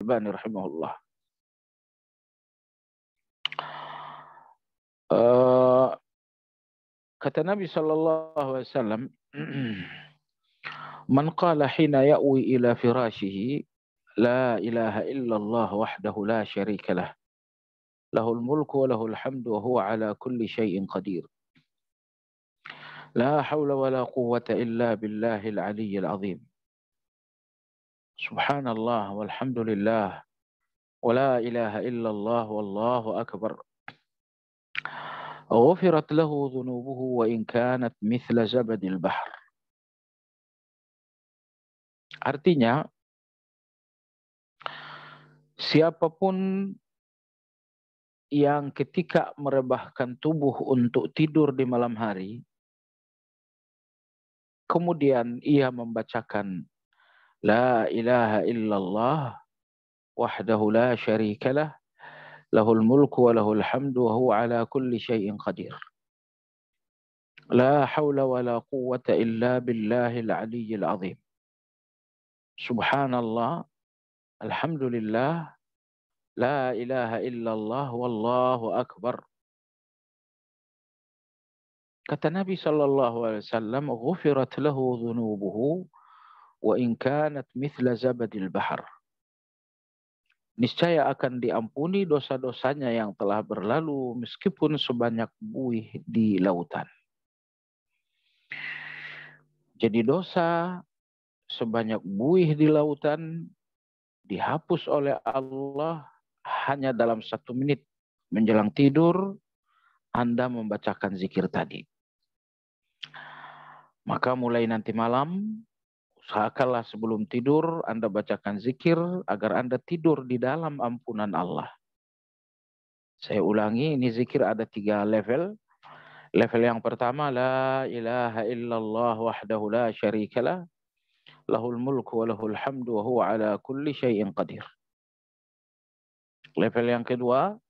Al-Albani rahimahullah. Kata Nabi SAW, man qala hina ya'wi ila firashihi, la ilaha illallah wahdahu la syarika lah, lahul mulku wa lahul hamdu wa huwa ala kulli syai'in qadir. La hawla wa la quwwata illa billahil aliyyil azim. Subhanallah walhamdulillah wa la ilaha illallah wallahu akbar. Ghufirat lahu dhunubuhu wa in kanat mithla zabadil bahr. Artinya, siapapun yang ketika merebahkan tubuh untuk tidur di malam hari, kemudian ia membacakan La ilaha illallah wahdahu la syarikalah, lahul mulku wa lahul hamdu wa huwa ala kulli syai'in qadir. La hawla wa la quwwata illa billahil aliyyil azim. Subhanallah, alhamdulillah, la ilaha illallah wallahu akbar. Kata Nabi SAW, ghufirat lahu dhunubuhu wa in kanat mithla zabadil bahr. Niscaya akan diampuni dosa-dosanya yang telah berlalu meskipun sebanyak buih di lautan. Jadi dosa sebanyak buih di lautan dihapus oleh Allah hanya dalam 1 menit menjelang tidur Anda membacakan zikir tadi. Maka mulai nanti malam, usahakanlah sebelum tidur Anda bacakan zikir agar Anda tidur di dalam ampunan Allah. Saya ulangi, ini zikir ada 3 level. Level yang pertama, la ilaha illallah wahdahu la syarikalah, lahul mulku wa lahul hamdu wa huwa ala kulli syai'in qadir. Level yang kedua,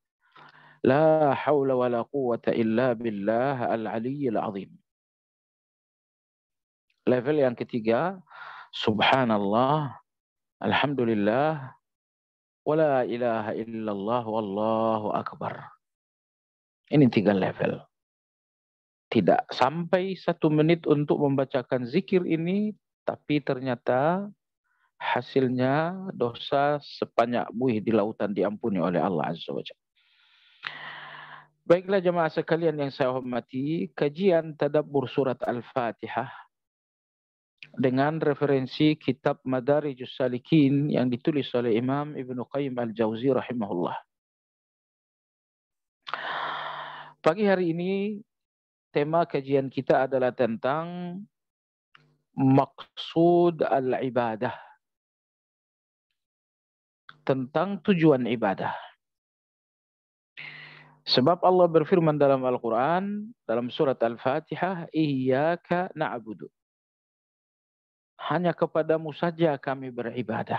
la hawla wa la quwwata illa billah al-aliyyil azim. Level yang ketiga, subhanallah, alhamdulillah, wa la ilaha illallah wallahu akbar. Ini 3 level. Tidak sampai 1 menit untuk membacakan zikir ini, tapi ternyata hasilnya dosa sebanyak buih di lautan diampuni oleh Allah Azza wa Jalla. Baiklah jemaah sekalian yang saya hormati, kajian tadabbur surat Al-Fatihah dengan referensi kitab Madarijus Salikin yang ditulis oleh Imam Ibnu Qayyim Al-Jauzi rahimahullah. Pagi hari ini tema kajian kita adalah tentang maksud al-ibadah. Tentang tujuan ibadah. Sebab Allah berfirman dalam Al-Quran, dalam surat Al-Fatihah, Iyyaka na'budu. Hanya kepadamu saja kami beribadah.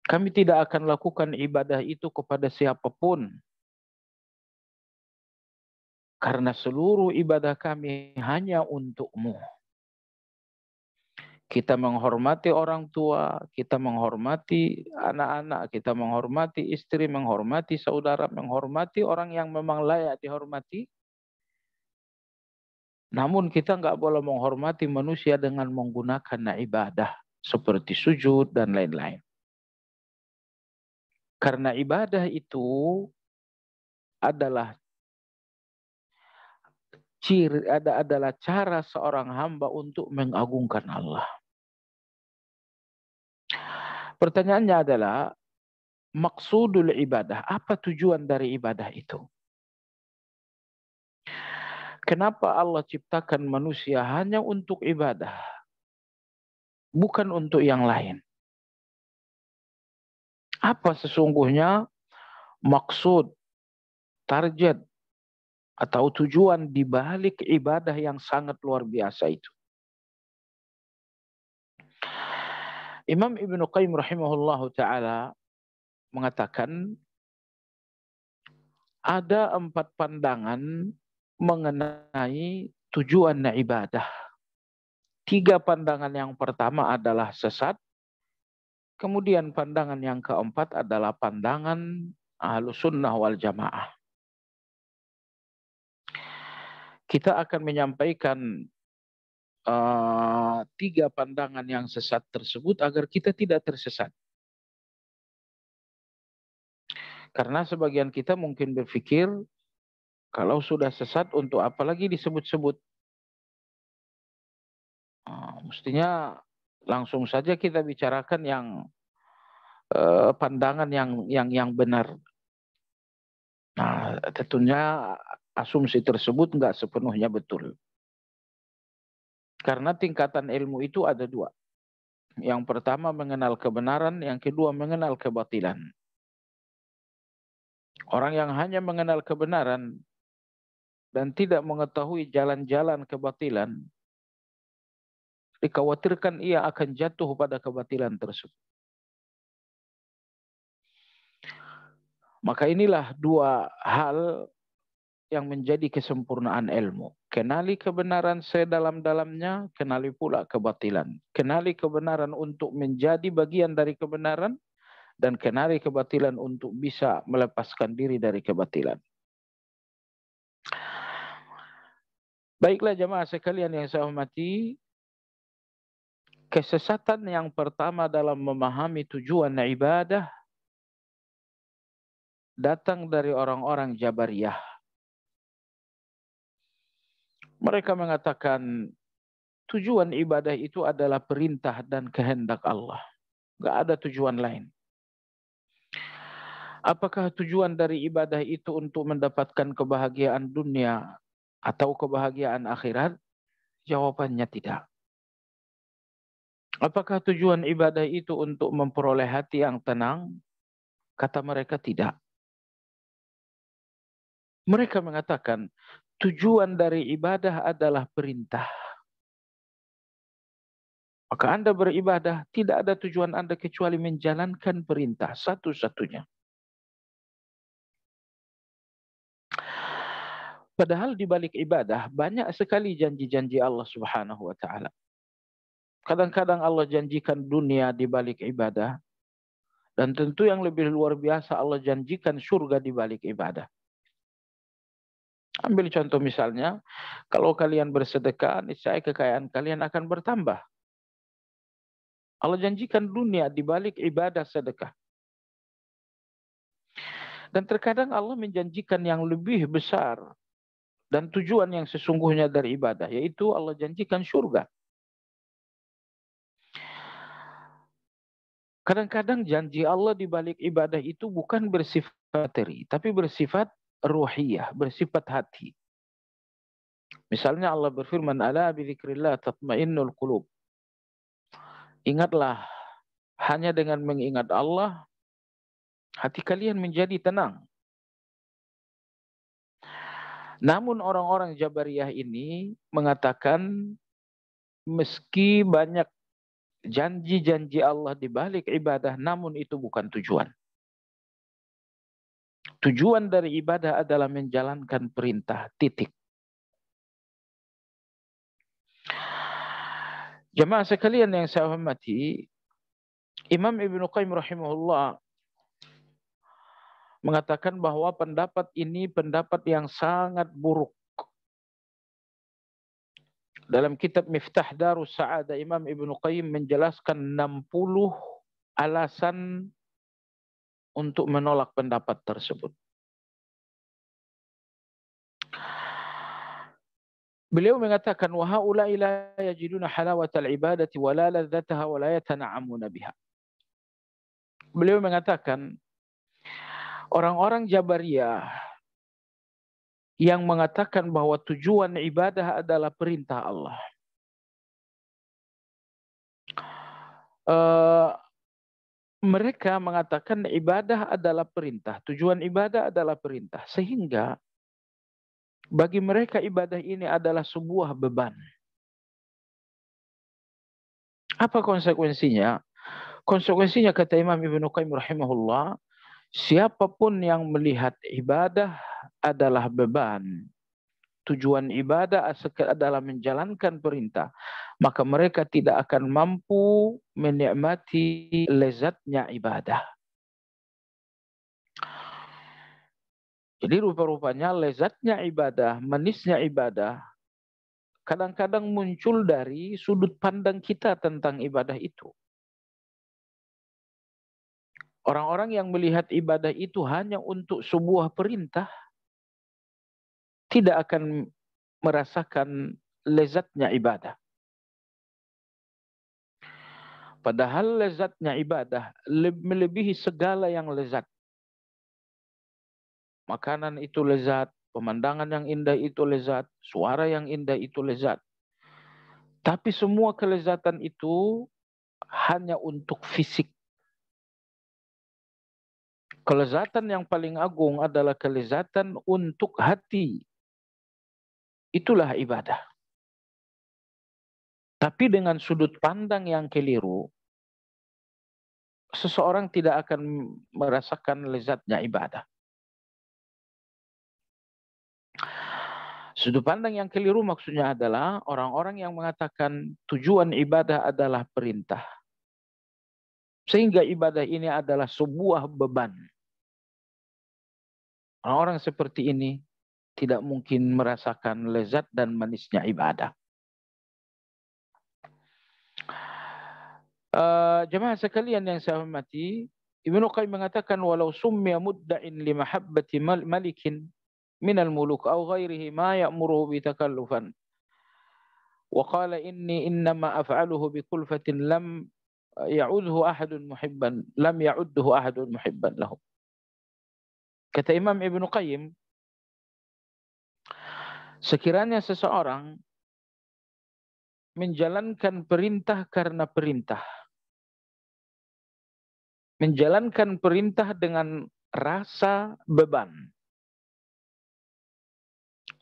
Kami tidak akan lakukan ibadah itu kepada siapapun. Karena seluruh ibadah kami hanya untukmu. Kita menghormati orang tua, kita menghormati anak-anak, kita menghormati istri, menghormati saudara, menghormati orang yang memang layak dihormati. Namun kita nggak boleh menghormati manusia dengan menggunakan ibadah seperti sujud dan lain-lain. Karena ibadah itu adalah adalah cara seorang hamba untuk mengagungkan Allah. Pertanyaannya adalah, maksudul ibadah, apa tujuan dari ibadah itu? Kenapa Allah ciptakan manusia hanya untuk ibadah, bukan untuk yang lain? Apa sesungguhnya maksud, target, atau tujuan di balik ibadah yang sangat luar biasa itu? Imam Ibnu Qayyim rahimahullahu ta'ala mengatakan ada 4 pandangan mengenai tujuan ibadah. 3 pandangan yang pertama adalah sesat, Kemudian pandangan yang keempat adalah pandangan Ahlus Sunnah wal Jamaah. Kita akan menyampaikan tiga pandangan yang sesat tersebut agar kita tidak tersesat. Karena sebagian kita mungkin berpikir, kalau sudah sesat untuk apa lagi disebut-sebut? Mestinya langsung saja kita bicarakan yang pandangan yang benar. Nah, tentunya asumsi tersebut nggak sepenuhnya betul. Karena tingkatan ilmu itu ada dua. Yang pertama mengenal kebenaran, yang kedua mengenal kebatilan. Orang yang hanya mengenal kebenaran dan tidak mengetahui jalan-jalan kebatilan, dikhawatirkan ia akan jatuh pada kebatilan tersebut. Maka inilah dua hal yang menjadi kesempurnaan ilmu. Kenali kebenaran sedalam-dalamnya, kenali pula kebatilan. Kenali kebenaran untuk menjadi bagian dari kebenaran, dan kenali kebatilan untuk bisa melepaskan diri dari kebatilan. Baiklah jemaah sekalian yang saya hormati, kesesatan yang pertama dalam memahami tujuan ibadah datang dari orang-orang Jabariyah. Mereka mengatakan tujuan ibadah itu adalah perintah dan kehendak Allah. Gak ada tujuan lain. Apakah tujuan dari ibadah itu untuk mendapatkan kebahagiaan dunia atau kebahagiaan akhirat? Jawabannya tidak. Apakah tujuan ibadah itu untuk memperoleh hati yang tenang? Kata mereka tidak. Mereka mengatakan tujuan dari ibadah adalah perintah. Maka Anda beribadah, tidak ada tujuan Anda kecuali menjalankan perintah satu-satunya. Padahal di balik ibadah banyak sekali janji-janji Allah Subhanahu wa taala. Kadang-kadang Allah janjikan dunia di balik ibadah, dan tentu yang lebih luar biasa Allah janjikan surga di balik ibadah. Ambil contoh misalnya, kalau kalian bersedekah, niscaya kekayaan kalian akan bertambah. Allah janjikan dunia di balik ibadah sedekah. Dan terkadang Allah menjanjikan yang lebih besar dan tujuan yang sesungguhnya dari ibadah, yaitu Allah janjikan surga. Kadang-kadang janji Allah di balik ibadah itu bukan bersifat materi, tapi bersifat ruhiyah, bersifat hati. Misalnya Allah berfirman, "Ala bidzikrillah tatmainnul qulub." Ingatlah, hanya dengan mengingat Allah, hati kalian menjadi tenang. Namun orang-orang Jabariyah ini mengatakan, meski banyak janji-janji Allah di balik ibadah, namun itu bukan tujuan. Tujuan dari ibadah adalah menjalankan perintah, titik. Jemaah sekalian yang saya hormati, Imam Ibnu Qayyim rahimahullah mengatakan bahwa pendapat ini pendapat yang sangat buruk. Dalam kitab Miftah Darus Sa'adah, Imam Ibnu Qayyim menjelaskan 60 alasan untuk menolak pendapat tersebut. Beliau mengatakan, wa haula'i la yajiduna halawatal ibadati wa la ladzataha wa la yatana'amuna biha. Beliau mengatakan, orang-orang Jabariyah yang mengatakan bahwa tujuan ibadah adalah perintah Allah, mereka mengatakan ibadah adalah perintah, tujuan ibadah adalah perintah, sehingga bagi mereka ibadah ini adalah sebuah beban. Apa konsekuensinya? Konsekuensinya kata Imam Ibnu Qayyim rahimahullah, siapapun yang melihat ibadah adalah beban, tujuan ibadah adalah menjalankan perintah, maka mereka tidak akan mampu menikmati lezatnya ibadah. Jadi rupa-rupanya lezatnya ibadah, manisnya ibadah, kadang-kadang muncul dari sudut pandang kita tentang ibadah itu. Orang-orang yang melihat ibadah itu hanya untuk sebuah perintah, tidak akan merasakan lezatnya ibadah. Padahal lezatnya ibadah melebihi segala yang lezat. Makanan itu lezat, pemandangan yang indah itu lezat, suara yang indah itu lezat. Tapi semua kelezatan itu hanya untuk fisik. Kelezatan yang paling agung adalah kelezatan untuk hati. Itulah ibadah. Tapi dengan sudut pandang yang keliru, seseorang tidak akan merasakan lezatnya ibadah. Sudut pandang yang keliru maksudnya adalah orang-orang yang mengatakan tujuan ibadah adalah perintah. Sehingga ibadah ini adalah sebuah beban. Orang-orang seperti ini tidak mungkin merasakan lezat dan manisnya ibadah. Jemaah sekalian yang saya hormati, Ibnu Qayyim mengatakan walau summiya mudda'in li mahabbati malikin minal muluk aw ghairihi ma ya'muruhu bi takallufan wa qala inni innama af'aluhu bi kulfatin lam ya'udhu ahadun muhibban lahu. Kata Imam Ibnu Qayyim, sekiranya seseorang menjalankan perintah karena perintah, menjalankan perintah dengan rasa beban,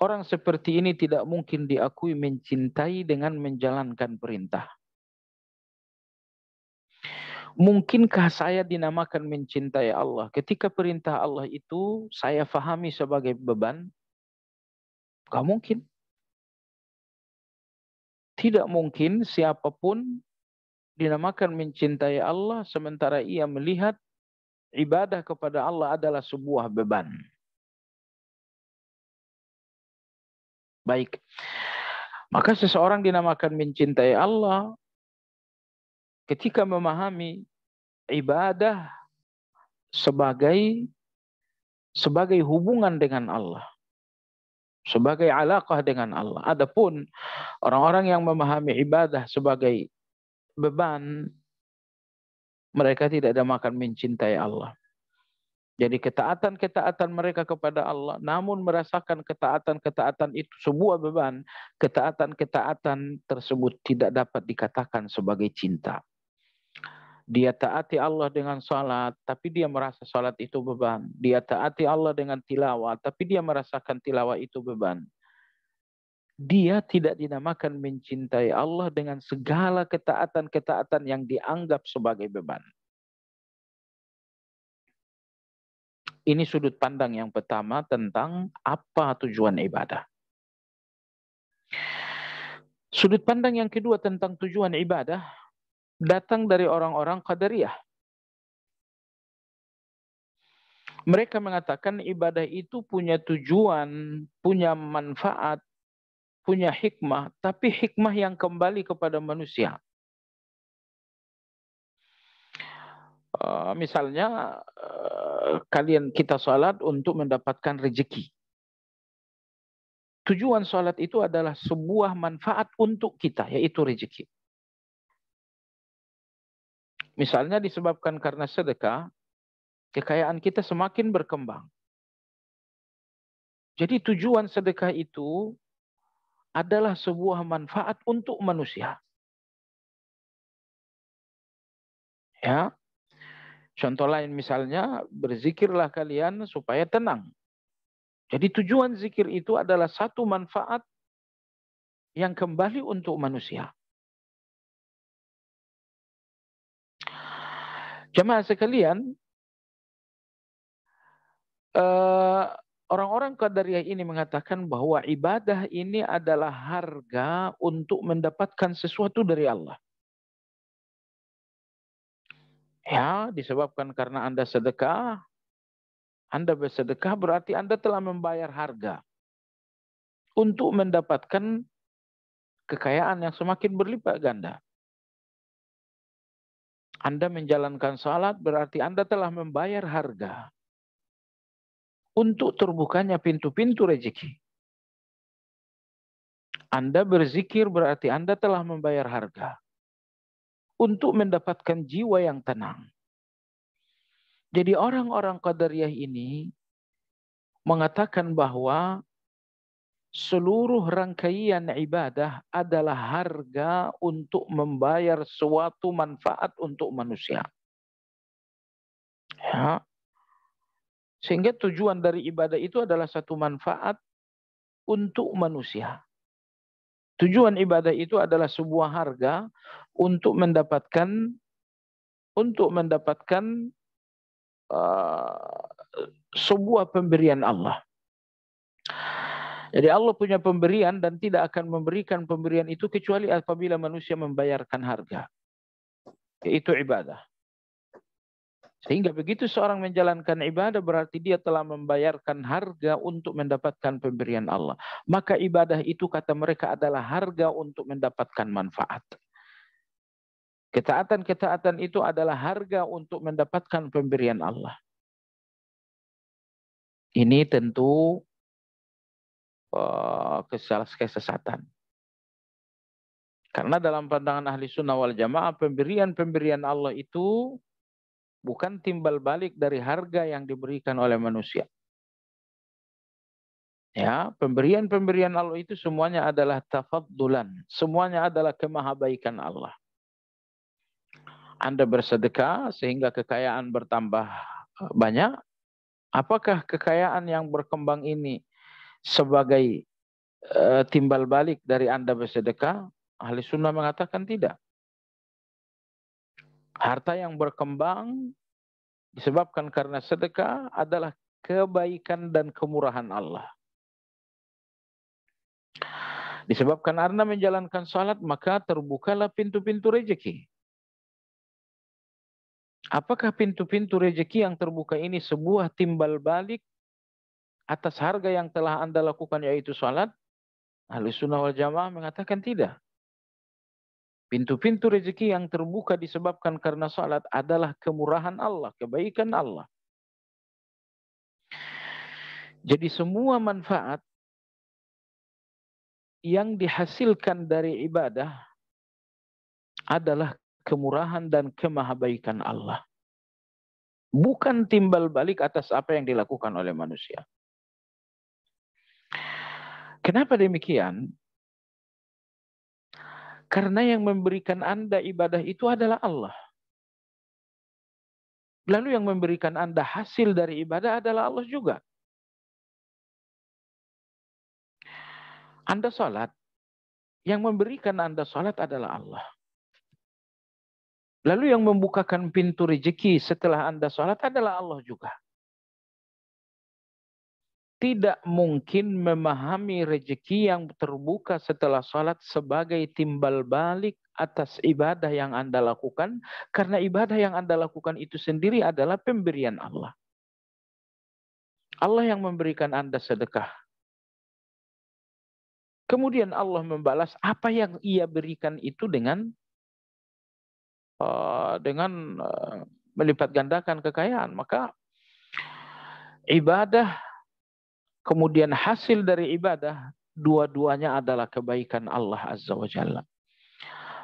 orang seperti ini tidak mungkin diakui mencintai dengan menjalankan perintah. Mungkinkah saya dinamakan mencintai Allah ketika perintah Allah itu saya fahami sebagai beban? Gak mungkin. Tidak mungkin siapapun dinamakan mencintai Allah sementara ia melihat ibadah kepada Allah adalah sebuah beban. Baik. Maka seseorang dinamakan mencintai Allah ketika memahami ibadah sebagai hubungan dengan Allah, sebagai alaqah dengan Allah. Adapun orang-orang yang memahami ibadah sebagai beban, mereka tidak dinamakan mencintai Allah. Jadi ketaatan-ketaatan mereka kepada Allah, namun merasakan ketaatan-ketaatan itu sebuah beban, ketaatan-ketaatan tersebut tidak dapat dikatakan sebagai cinta. Dia taati Allah dengan salat, tapi dia merasa salat itu beban. Dia taati Allah dengan tilawah, tapi dia merasakan tilawah itu beban. Dia tidak dinamakan mencintai Allah dengan segala ketaatan-ketaatan yang dianggap sebagai beban. Ini sudut pandang yang pertama tentang apa tujuan ibadah. Sudut pandang yang kedua tentang tujuan ibadah datang dari orang-orang Qadariyah. Mereka mengatakan ibadah itu punya tujuan, punya manfaat, punya hikmah, tapi hikmah yang kembali kepada manusia. Misalnya kalian kita salat untuk mendapatkan rezeki. Tujuan salat itu adalah sebuah manfaat untuk kita, yaitu rezeki. Misalnya disebabkan karena sedekah, kekayaan kita semakin berkembang. Jadi tujuan sedekah itu adalah sebuah manfaat untuk manusia. Ya. Contoh lain misalnya, berzikirlah kalian supaya tenang. Jadi tujuan zikir itu adalah satu manfaat yang kembali untuk manusia. Jemaah sekalian, Orang-orang Qadariyah ini mengatakan bahwa ibadah ini adalah harga untuk mendapatkan sesuatu dari Allah. Ya, disebabkan karena Anda sedekah, Anda bersedekah berarti Anda telah membayar harga untuk mendapatkan kekayaan yang semakin berlipat ganda. Anda menjalankan salat berarti Anda telah membayar harga untuk terbukanya pintu-pintu rezeki. Anda berzikir berarti Anda telah membayar harga untuk mendapatkan jiwa yang tenang. Jadi orang-orang Qadariyah ini mengatakan bahwa seluruh rangkaian ibadah adalah harga untuk membayar suatu manfaat untuk manusia. Ya. Sehingga tujuan dari ibadah itu adalah satu manfaat untuk manusia. Tujuan ibadah itu adalah sebuah harga untuk mendapatkan uh, sebuah pemberian Allah. Jadi Allah punya pemberian dan tidak akan memberikan pemberian itu kecuali apabila manusia membayarkan harga. Yaitu ibadah. Sehingga begitu seorang menjalankan ibadah berarti dia telah membayarkan harga untuk mendapatkan pemberian Allah. Maka ibadah itu kata mereka adalah harga untuk mendapatkan manfaat. Ketaatan-ketaatan itu adalah harga untuk mendapatkan pemberian Allah. Ini tentu kesesatan. Karena dalam pandangan ahli sunnah wal jamaah, pemberian-pemberian Allah itu bukan timbal balik dari harga yang diberikan oleh manusia. Ya, pemberian-pemberian Allah itu semuanya adalah tafaddulan. Semuanya adalah kemahabaikan Allah. Anda bersedekah sehingga kekayaan bertambah banyak. Apakah kekayaan yang berkembang ini sebagai timbal balik dari Anda bersedekah? Ahli sunnah mengatakan tidak. Harta yang berkembang disebabkan karena sedekah adalah kebaikan dan kemurahan Allah. Disebabkan Anda menjalankan salat, maka terbukalah pintu-pintu rezeki. Apakah pintu-pintu rezeki yang terbuka ini sebuah timbal balik atas harga yang telah Anda lakukan yaitu salat? Ahlussunnah wal Jamaah mengatakan tidak. Pintu-pintu rezeki yang terbuka disebabkan karena salat adalah kemurahan Allah, kebaikan Allah. Jadi semua manfaat yang dihasilkan dari ibadah adalah kemurahan dan kemahabaikan Allah. Bukan timbal balik atas apa yang dilakukan oleh manusia. Kenapa demikian? Karena yang memberikan Anda ibadah itu adalah Allah. Lalu yang memberikan Anda hasil dari ibadah adalah Allah juga. Anda sholat, yang memberikan Anda sholat adalah Allah. Lalu yang membukakan pintu rezeki setelah Anda sholat adalah Allah juga. Tidak mungkin memahami rezeki yang terbuka setelah sholat sebagai timbal balik atas ibadah yang Anda lakukan. Karena ibadah yang Anda lakukan itu sendiri adalah pemberian Allah. Allah yang memberikan Anda sedekah. Kemudian Allah membalas apa yang ia berikan itu dengan melipat gandakan kekayaan. Maka ibadah, kemudian hasil dari ibadah, dua-duanya adalah kebaikan Allah Azza wa Jalla.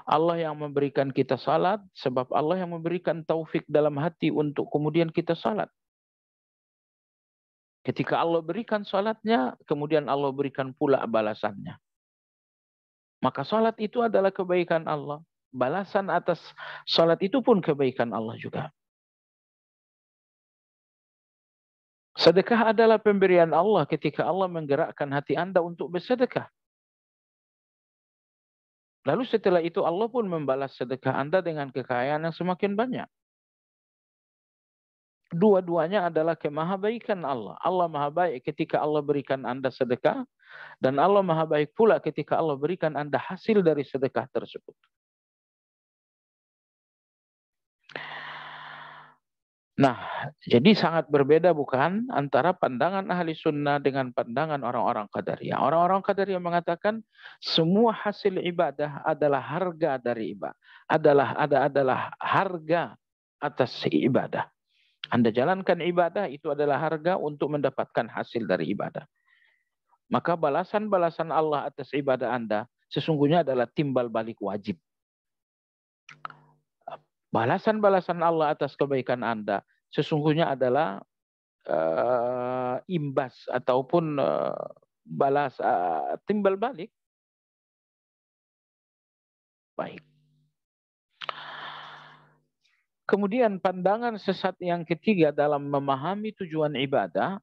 Allah yang memberikan kita salat, sebab Allah yang memberikan taufik dalam hati untuk kemudian kita salat. Ketika Allah berikan salatnya, kemudian Allah berikan pula balasannya. Maka salat itu adalah kebaikan Allah. Balasan atas salat itu pun kebaikan Allah juga. Sedekah adalah pemberian Allah ketika Allah menggerakkan hati Anda untuk bersedekah. Lalu setelah itu Allah pun membalas sedekah Anda dengan kekayaan yang semakin banyak. Dua-duanya adalah kemahabaikan Allah. Allah maha baik ketika Allah berikan Anda sedekah, dan Allah maha baik pula ketika Allah berikan Anda hasil dari sedekah tersebut. Nah, jadi sangat berbeda bukan antara pandangan ahli sunnah dengan pandangan orang-orang qadariyah. Orang-orang qadariyah mengatakan semua hasil ibadah adalah harga dari ibadah. Adalah harga atas ibadah. Anda jalankan ibadah itu adalah harga untuk mendapatkan hasil dari ibadah. Maka balasan-balasan Allah atas ibadah Anda sesungguhnya adalah timbal balik wajib. Balasan-balasan Allah atas kebaikan Anda sesungguhnya adalah imbas ataupun timbal balik. Baik. Kemudian pandangan sesat yang ketiga dalam memahami tujuan ibadah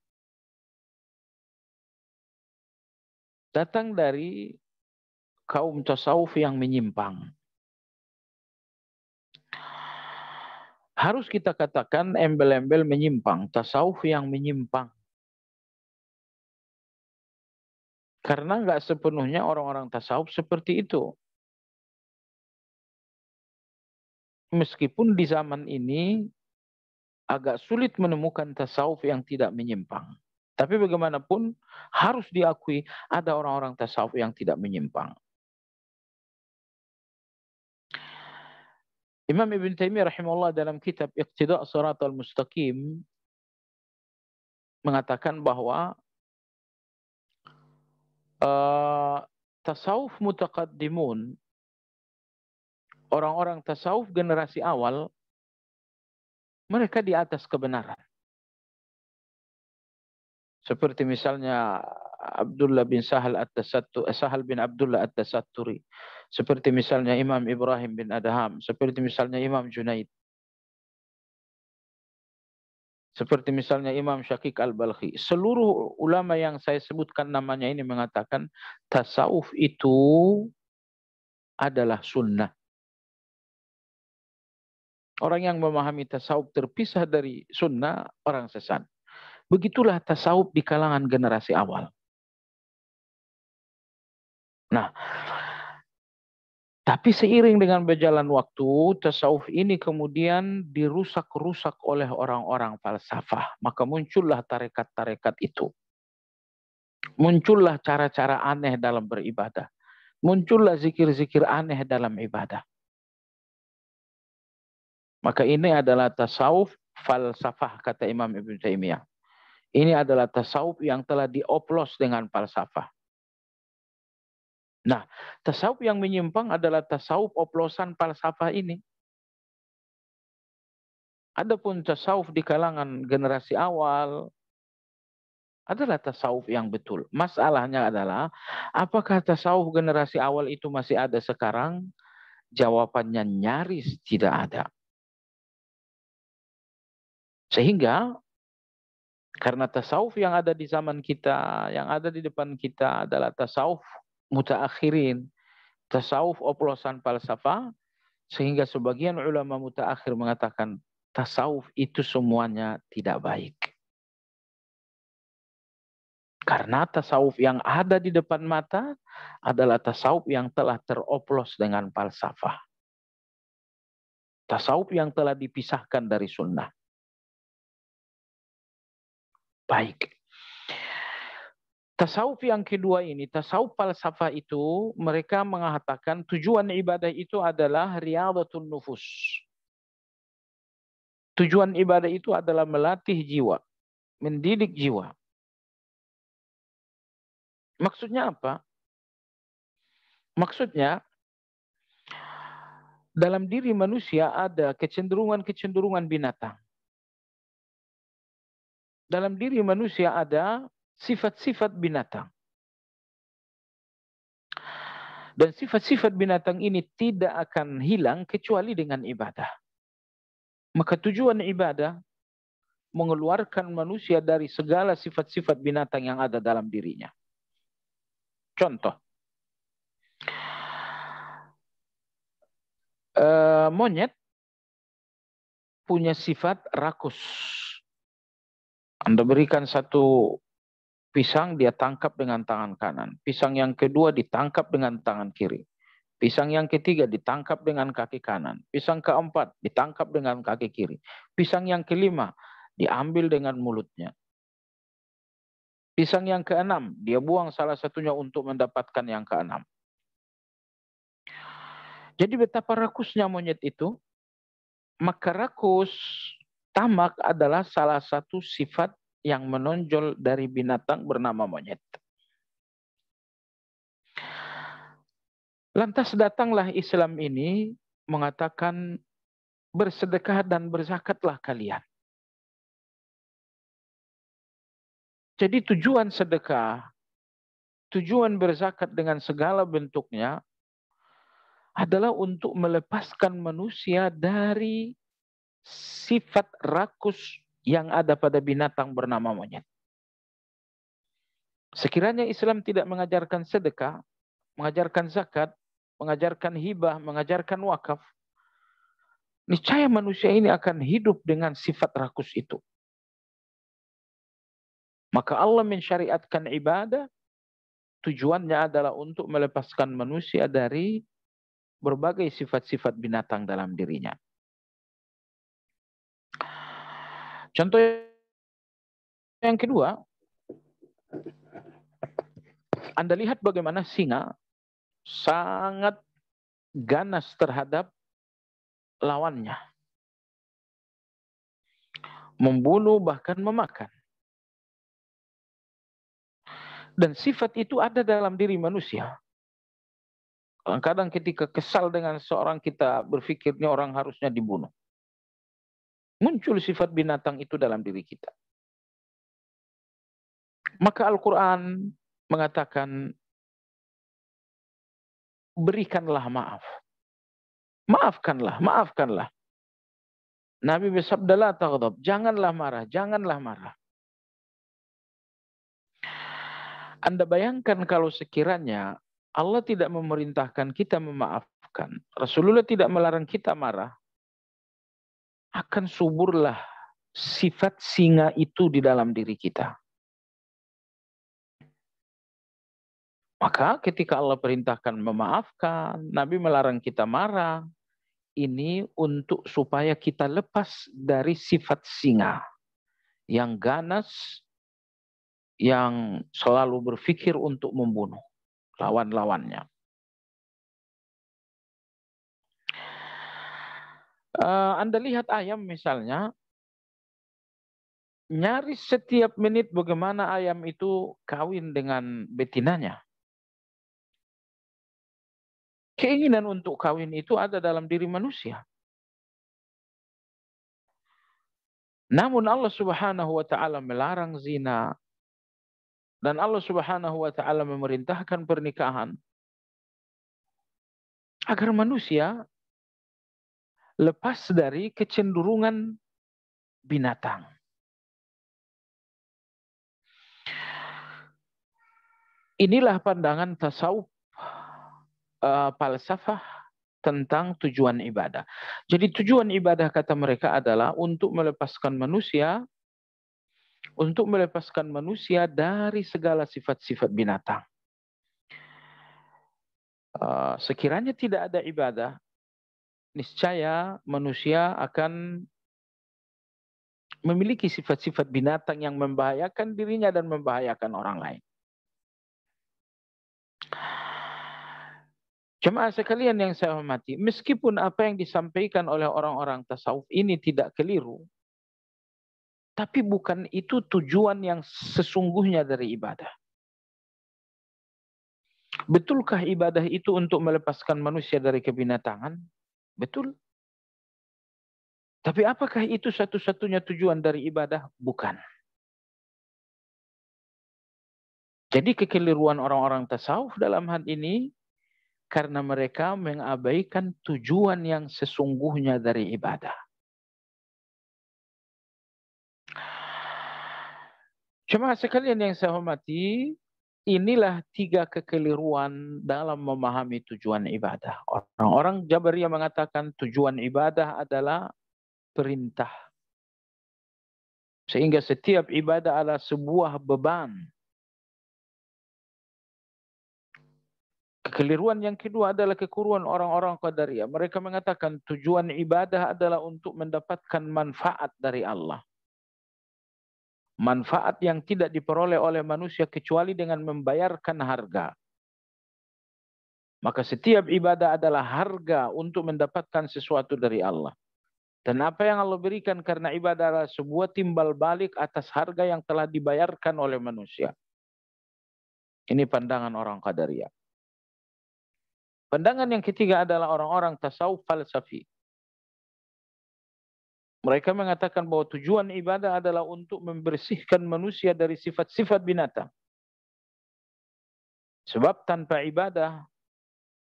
datang dari kaum tasawuf yang menyimpang. Harus kita katakan embel-embel menyimpang, tasawuf yang menyimpang. Karena nggak sepenuhnya orang-orang tasawuf seperti itu. Meskipun di zaman ini agak sulit menemukan tasawuf yang tidak menyimpang. Tapi bagaimanapun harus diakui ada orang-orang tasawuf yang tidak menyimpang. Imam Ibn Taimiyah rahimahullah dalam kitab Iqtida' Shiratal Mustaqim mengatakan bahwa tasawuf mutaqaddimun, orang-orang tasawuf generasi awal, mereka di atas kebenaran. Seperti misalnya Abdullah bin Sahal Sahal bin Abdullah At-Tasatturi. Seperti misalnya Imam Ibrahim bin Adham. Seperti misalnya Imam Junaid. Seperti misalnya Imam Syaqiq Al-Balkhi. Seluruh ulama yang saya sebutkan namanya ini mengatakan tasawuf itu adalah sunnah. Orang yang memahami tasawuf terpisah dari sunnah, orang sesat. Begitulah tasawuf di kalangan generasi awal. Nah, tapi seiring dengan berjalan waktu, tasawuf ini kemudian dirusak-rusak oleh orang-orang falsafah. Maka muncullah tarekat-tarekat itu. Muncullah cara-cara aneh dalam beribadah. Muncullah zikir-zikir aneh dalam ibadah. Maka ini adalah tasawuf falsafah, kata Imam Ibn Taimiyah. Ini adalah tasawuf yang telah dioplos dengan falsafah. Nah, tasawuf yang menyimpang adalah tasawuf oplosan falsafah ini. Adapun tasawuf di kalangan generasi awal adalah tasawuf yang betul. Masalahnya adalah, apakah tasawuf generasi awal itu masih ada sekarang? Jawabannya nyaris tidak ada. Sehingga, karena tasawuf yang ada di zaman kita, yang ada di depan kita adalah tasawuf mutaakhirin, tasawuf oplosan falsafah, sehingga sebagian ulama mutaakhir mengatakan tasawuf itu semuanya tidak baik. Karena tasawuf yang ada di depan mata adalah tasawuf yang telah teroplos dengan falsafah. Tasawuf yang telah dipisahkan dari sunnah. Baik. Tasawuf yang kedua ini, tasawuf falsafah itu, mereka mengatakan tujuan ibadah itu adalah riyadhatun nufus. Tujuan ibadah itu adalah melatih jiwa, mendidik jiwa. Maksudnya apa? Maksudnya, dalam diri manusia ada kecenderungan-kecenderungan binatang. Dalam diri manusia ada sifat-sifat binatang. Dan sifat-sifat binatang ini tidak akan hilang kecuali dengan ibadah. Maka tujuan ibadah mengeluarkan manusia dari segala sifat-sifat binatang yang ada dalam dirinya. Contoh, monyet punya sifat rakus. Anda berikan satu pisang, dia tangkap dengan tangan kanan. Pisang yang kedua ditangkap dengan tangan kiri. Pisang yang ketiga ditangkap dengan kaki kanan. Pisang keempat ditangkap dengan kaki kiri. Pisang yang kelima diambil dengan mulutnya. Pisang yang keenam, dia buang salah satunya untuk mendapatkan yang keenam. Jadi betapa rakusnya monyet itu. Maka rakus, tamak adalah salah satu sifat yang menonjol dari binatang bernama monyet. Lantas datanglah Islam ini mengatakan bersedekah dan berzakatlah kalian. Jadi tujuan sedekah, tujuan berzakat dengan segala bentuknya adalah untuk melepaskan manusia dari sifat rakus yang ada pada binatang bernama monyet. Sekiranya Islam tidak mengajarkan sedekah, mengajarkan zakat, mengajarkan hibah, mengajarkan wakaf, niscaya manusia ini akan hidup dengan sifat rakus itu. Maka Allah mensyariatkan ibadah, tujuannya adalah untuk melepaskan manusia dari berbagai sifat-sifat binatang dalam dirinya. Contoh yang kedua, Anda lihat bagaimana singa sangat ganas terhadap lawannya. Membunuh bahkan memakan. Dan sifat itu ada dalam diri manusia. Kadang-kadang ketika kesal dengan seorang, kita berpikirnya orang harusnya dibunuh. Muncul sifat binatang itu dalam diri kita. Maka Al-Quran mengatakan, berikanlah maaf. Maafkanlah, maafkanlah. Nabi bersabda, la taghdab, janganlah marah, janganlah marah. Anda bayangkan kalau sekiranya Allah tidak memerintahkan kita memaafkan, Rasulullah tidak melarang kita marah, akan suburlah sifat singa itu di dalam diri kita. Maka ketika Allah perintahkan memaafkan, Nabi melarang kita marah, ini untuk supaya kita lepas dari sifat singa yang ganas, yang selalu berpikir untuk membunuh lawan-lawannya. Anda lihat ayam misalnya, nyaris setiap menit bagaimana ayam itu kawin dengan betinanya. Keinginan untuk kawin itu ada dalam diri manusia. Namun Allah Subhanahu wa taala melarang zina, dan Allah Subhanahu wa taala memerintahkan pernikahan agar manusia lepas dari kecenderungan binatang. Inilah pandangan tasawuf, falsafah tentang tujuan ibadah. Jadi tujuan ibadah kata mereka adalah untuk melepaskan manusia dari segala sifat-sifat binatang. Sekiranya tidak ada ibadah, niscaya manusia akan memiliki sifat-sifat binatang yang membahayakan dirinya dan membahayakan orang lain. Jemaah sekalian yang saya hormati, meskipun apa yang disampaikan oleh orang-orang tasawuf ini tidak keliru, tapi bukan itu tujuan yang sesungguhnya dari ibadah. Betulkah ibadah itu untuk melepaskan manusia dari kebinatangan? Betul. Tapi apakah itu satu-satunya tujuan dari ibadah? Bukan. Jadi kekeliruan orang-orang tasawuf dalam hal ini karena mereka mengabaikan tujuan yang sesungguhnya dari ibadah. Jemaah sekalian yang saya hormati, inilah 3 kekeliruan dalam memahami tujuan ibadah. Orang-orang Jabariyah mengatakan tujuan ibadah adalah perintah. Sehingga setiap ibadah adalah sebuah beban. Kekeliruan yang kedua adalah kekeliruan orang-orang Qadariyah. Mereka mengatakan tujuan ibadah adalah untuk mendapatkan manfaat dari Allah. Manfaat yang tidak diperoleh oleh manusia kecuali dengan membayarkan harga. Maka setiap ibadah adalah harga untuk mendapatkan sesuatu dari Allah. Dan apa yang Allah berikan karena ibadah adalah sebuah timbal balik atas harga yang telah dibayarkan oleh manusia. Ini pandangan orang Qadariyah. Pandangan yang ketiga adalah orang-orang tasawuf falsafi. Mereka mengatakan bahwa tujuan ibadah adalah untuk membersihkan manusia dari sifat-sifat binatang. Sebab tanpa ibadah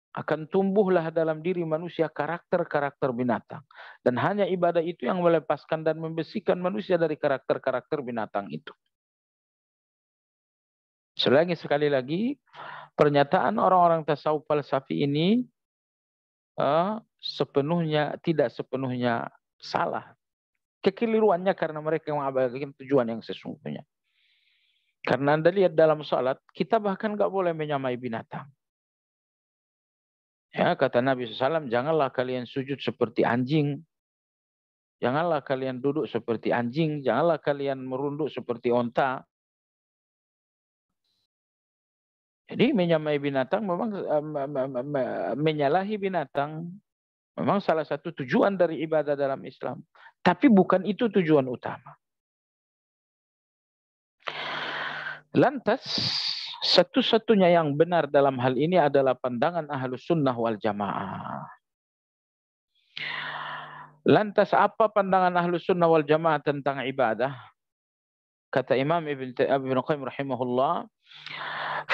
akan tumbuhlah dalam diri manusia karakter-karakter binatang. Dan hanya ibadah itu yang melepaskan dan membersihkan manusia dari karakter-karakter binatang itu. Sekali lagi, pernyataan orang-orang tasawuf falsafi ini tidak sepenuhnya salah. Kekeliruannya karena mereka mengabaikan tujuan yang sesungguhnya. Karena Anda lihat dalam salat, kita bahkan nggak boleh menyamai binatang. Ya, kata Nabi SAW, janganlah kalian sujud seperti anjing. Janganlah kalian duduk seperti anjing. Janganlah kalian merunduk seperti onta. Jadi menyamai binatang memang menyalahi binatang. Memang salah satu tujuan dari ibadah dalam Islam. Tapi bukan itu tujuan utama. Lantas, satu-satunya yang benar dalam hal ini adalah pandangan Ahlus Sunnah wal Jamaah. Lantas apa pandangan Ahlus Sunnah wal Jamaah tentang ibadah? Kata Imam Ibn Qayyim rahimahullah,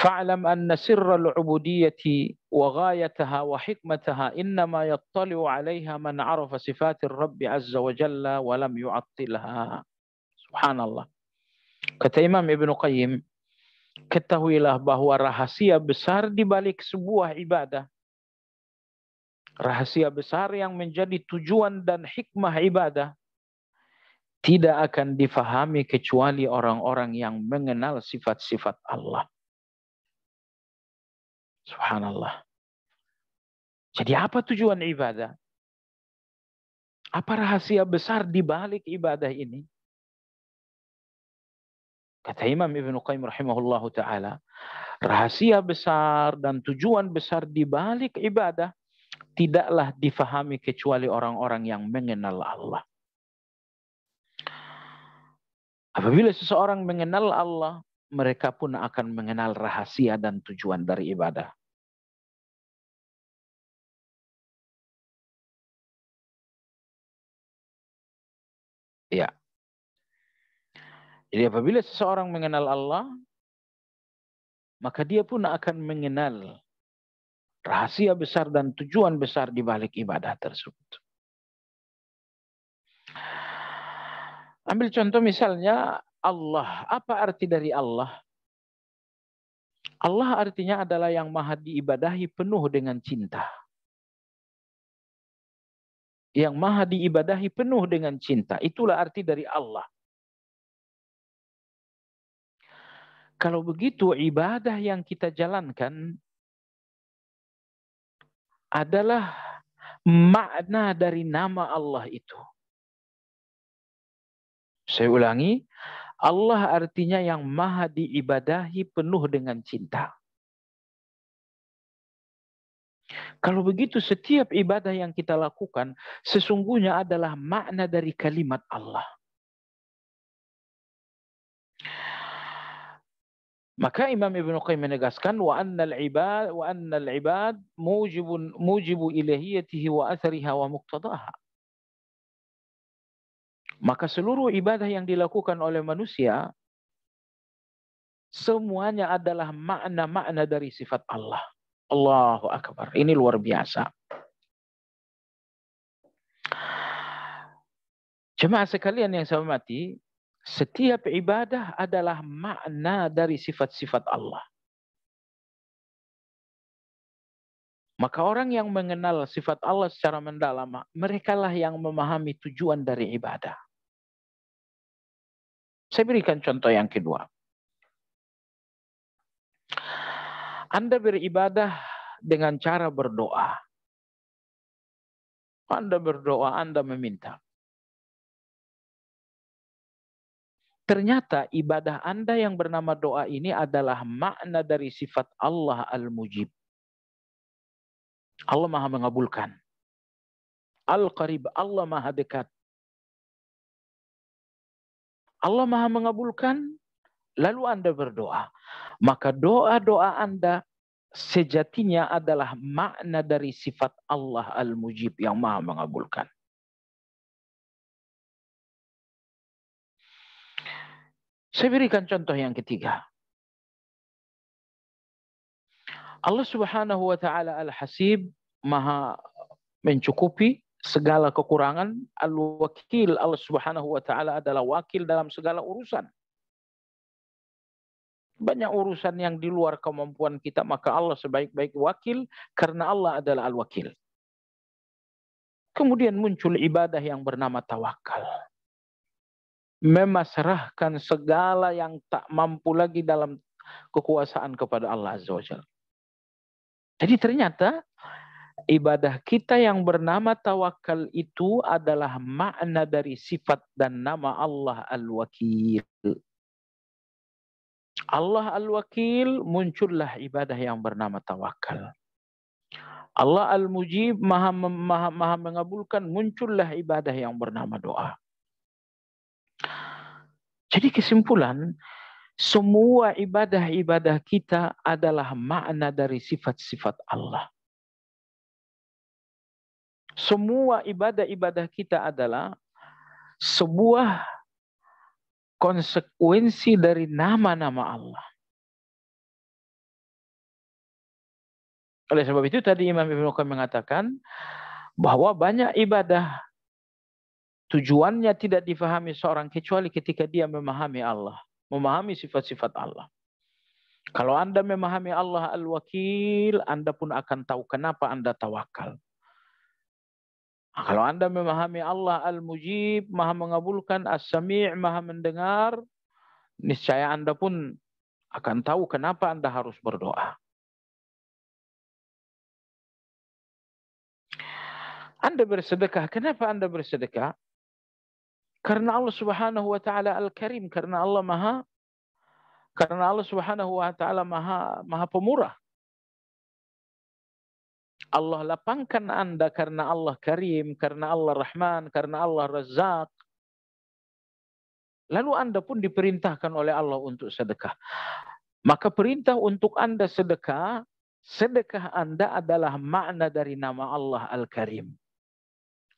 fa'lam anna sirral ubudiyyati wa ghayataha wa hikmataha innama yattali'u 'alayha man 'arafa sifatir Rabb 'azza wa jalla wa lam yu'attilha. Subhanallah. Kata Imam Ibn Qayyim, ketahuilah bahwa rahasia besar di balik sebuah ibadah, rahasia besar yang menjadi tujuan dan hikmah ibadah, tidak akan difahami kecuali orang-orang yang mengenal sifat-sifat Allah. Subhanallah. Jadi apa tujuan ibadah? Apa rahasia besar di balik ibadah ini? Kata Imam Ibn Qayyim rahimahullahu ta'ala, rahasia besar dan tujuan besar di balik ibadah tidaklah difahami kecuali orang-orang yang mengenal Allah. Apabila seseorang mengenal Allah, mereka pun akan mengenal rahasia dan tujuan dari ibadah. Ya. Jadi apabila seseorang mengenal Allah, maka dia pun akan mengenal rahasia besar dan tujuan besar di balik ibadah tersebut. Ambil contoh misalnya Allah. Apa arti dari Allah? Allah artinya adalah yang maha diibadahi penuh dengan cinta. Yang maha diibadahi penuh dengan cinta. Itulah arti dari Allah. Kalau begitu ibadah yang kita jalankan adalah makna dari nama Allah itu. Saya ulangi, Allah artinya yang maha diibadahi penuh dengan cinta. Kalau begitu setiap ibadah yang kita lakukan sesungguhnya adalah makna dari kalimat Allah. Maka Imam Ibn Qayyim menegaskan wa annal ibad mujibu ilahiyatihi wa athariha wa muqtadaha. Maka seluruh ibadah yang dilakukan oleh manusia semuanya adalah makna-makna dari sifat Allah. Allahu Akbar. Ini luar biasa. Jemaah sekalian yang saya hormati, setiap ibadah adalah makna dari sifat-sifat Allah. Maka orang yang mengenal sifat Allah secara mendalam, merekalah yang memahami tujuan dari ibadah. Saya berikan contoh yang kedua. Anda beribadah dengan cara berdoa. Anda berdoa, Anda meminta. Ternyata ibadah Anda yang bernama doa ini adalah makna dari sifat Allah Al-Mujib. Allah Maha mengabulkan. Al-Qarib, Allah Maha dekat. Allah Maha mengabulkan, lalu Anda berdoa. Maka doa-doa Anda sejatinya adalah makna dari sifat Allah Al-Mujib yang Maha mengabulkan. Saya berikan contoh yang ketiga. Allah Subhanahu wa taala Al-Hasib, Maha mencukupi segala kekurangan. Al-Wakil, Allah Subhanahu wa taala adalah wakil dalam segala urusan. Banyak urusan yang di luar kemampuan kita, maka Allah sebaik-baik wakil karena Allah adalah Al-Wakil. Kemudian muncul ibadah yang bernama tawakal. Memasrahkan segala yang tak mampu lagi dalam kekuasaan kepada Allah Azza wa Jalla. Jadi ternyata ibadah kita yang bernama tawakal itu adalah makna dari sifat dan nama Allah Al-Wakil. Allah Al-Wakil, muncullah ibadah yang bernama tawakal. Allah Al-Mujib, maha mengabulkan, muncullah ibadah yang bernama doa. Jadi kesimpulan, semua ibadah-ibadah kita adalah makna dari sifat-sifat Allah. Semua ibadah-ibadah kita adalah sebuah konsekuensi dari nama-nama Allah. Oleh sebab itu tadi Imam Ibnu Qayyim mengatakan bahwa banyak ibadah tujuannya tidak difahami seorang kecuali ketika dia memahami Allah, memahami sifat-sifat Allah. Kalau Anda memahami Allah Al-Wakil, Anda pun akan tahu kenapa Anda tawakal. Kalau Anda memahami Allah Al-Mujib, Maha mengabulkan, As-Sami', Maha mendengar, niscaya Anda pun akan tahu kenapa Anda harus berdoa. Anda bersedekah, kenapa Anda bersedekah? Karena Allah Subhanahu wa taala Al-Karim, karena Allah Subhanahu wa taala maha pemurah. Allah lapangkan Anda karena Allah Karim, karena Allah Rahman, karena Allah Razzaq. Lalu Anda pun diperintahkan oleh Allah untuk sedekah. Maka perintah untuk Anda sedekah, sedekah Anda adalah makna dari nama Allah Al-Karim.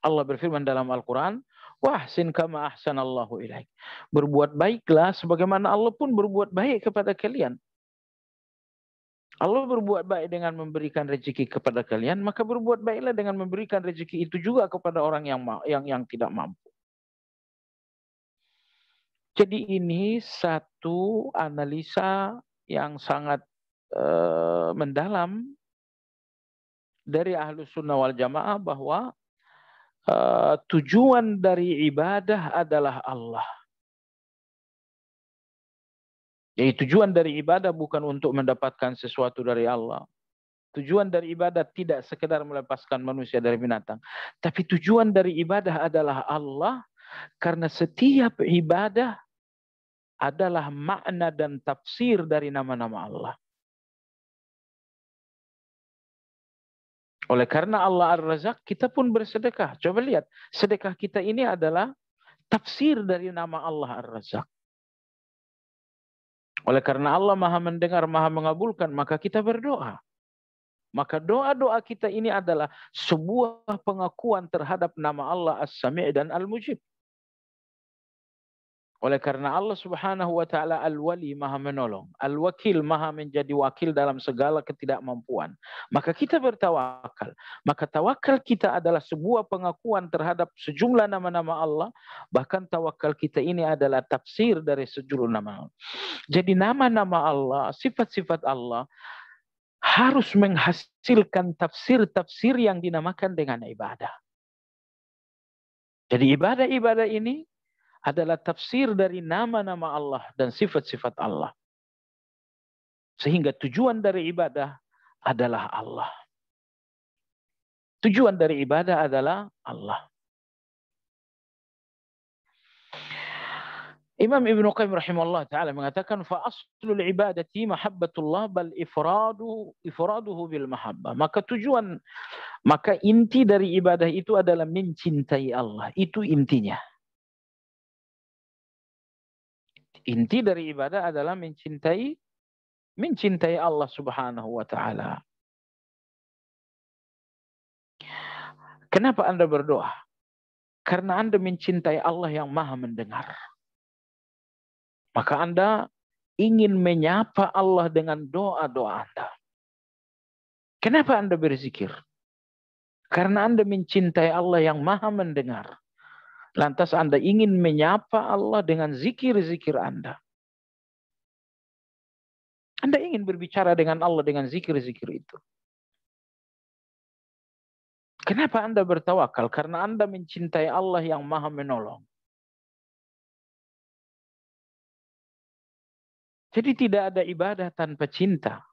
Allah berfirman dalam Al-Quran, wahsin kama ahsanallahu ilaik. Berbuat baiklah sebagaimana Allah pun berbuat baik kepada kalian. Allah berbuat baik dengan memberikan rezeki kepada kalian, maka berbuat baiklah dengan memberikan rezeki itu juga kepada orang yang tidak mampu. Jadi ini satu analisa yang sangat mendalam dari Ahlus Sunnah wal Jamaah bahwa tujuan dari ibadah adalah Allah. Jadi tujuan dari ibadah bukan untuk mendapatkan sesuatu dari Allah. Tujuan dari ibadah tidak sekedar melepaskan manusia dari binatang. Tapi tujuan dari ibadah adalah Allah, karena setiap ibadah adalah makna dan tafsir dari nama-nama Allah. Oleh karena Allah Ar-Razzaq, kita pun bersedekah. Coba lihat, sedekah kita ini adalah tafsir dari nama Allah Ar-Razzaq. Oleh karena Allah Maha mendengar, Maha mengabulkan, maka kita berdoa. Maka doa-doa kita ini adalah sebuah pengakuan terhadap nama Allah As-Sami' dan Al-Mujib. Oleh karena Allah Subhanahu wa taala Al-Wali, Maha menolong, Al-Wakil, Maha menjadi wakil dalam segala ketidakmampuan, maka kita bertawakal. Maka tawakal kita adalah sebuah pengakuan terhadap sejumlah nama-nama Allah, bahkan tawakal kita ini adalah tafsir dari sejumlah nama Allah. Jadi nama-nama Allah, sifat-sifat Allah harus menghasilkan tafsir-tafsir yang dinamakan dengan ibadah. Jadi ibadah-ibadah ini adalah tafsir dari nama-nama Allah dan sifat-sifat Allah. Sehingga tujuan dari ibadah adalah Allah. Tujuan dari ibadah adalah Allah. Imam Ibnu Qayyim rahimahullah ta'ala mengatakan fa aslul ibadati mahabbatullah bal ifraduhu bil mahabbah. Maka inti dari ibadah itu adalah mencintai Allah. Itu intinya. Inti dari ibadah adalah mencintai Allah Subhanahu wa ta'ala. Kenapa Anda berdoa? Karena Anda mencintai Allah yang Maha mendengar. Maka Anda ingin menyapa Allah dengan doa-doa Anda. Kenapa Anda berzikir? Karena Anda mencintai Allah yang Maha mendengar. Lantas Anda ingin menyapa Allah dengan zikir-zikir Anda. Anda ingin berbicara dengan Allah dengan zikir-zikir itu. Kenapa Anda bertawakal? Karena Anda mencintai Allah yang Maha menolong. Jadi tidak ada ibadah tanpa cinta.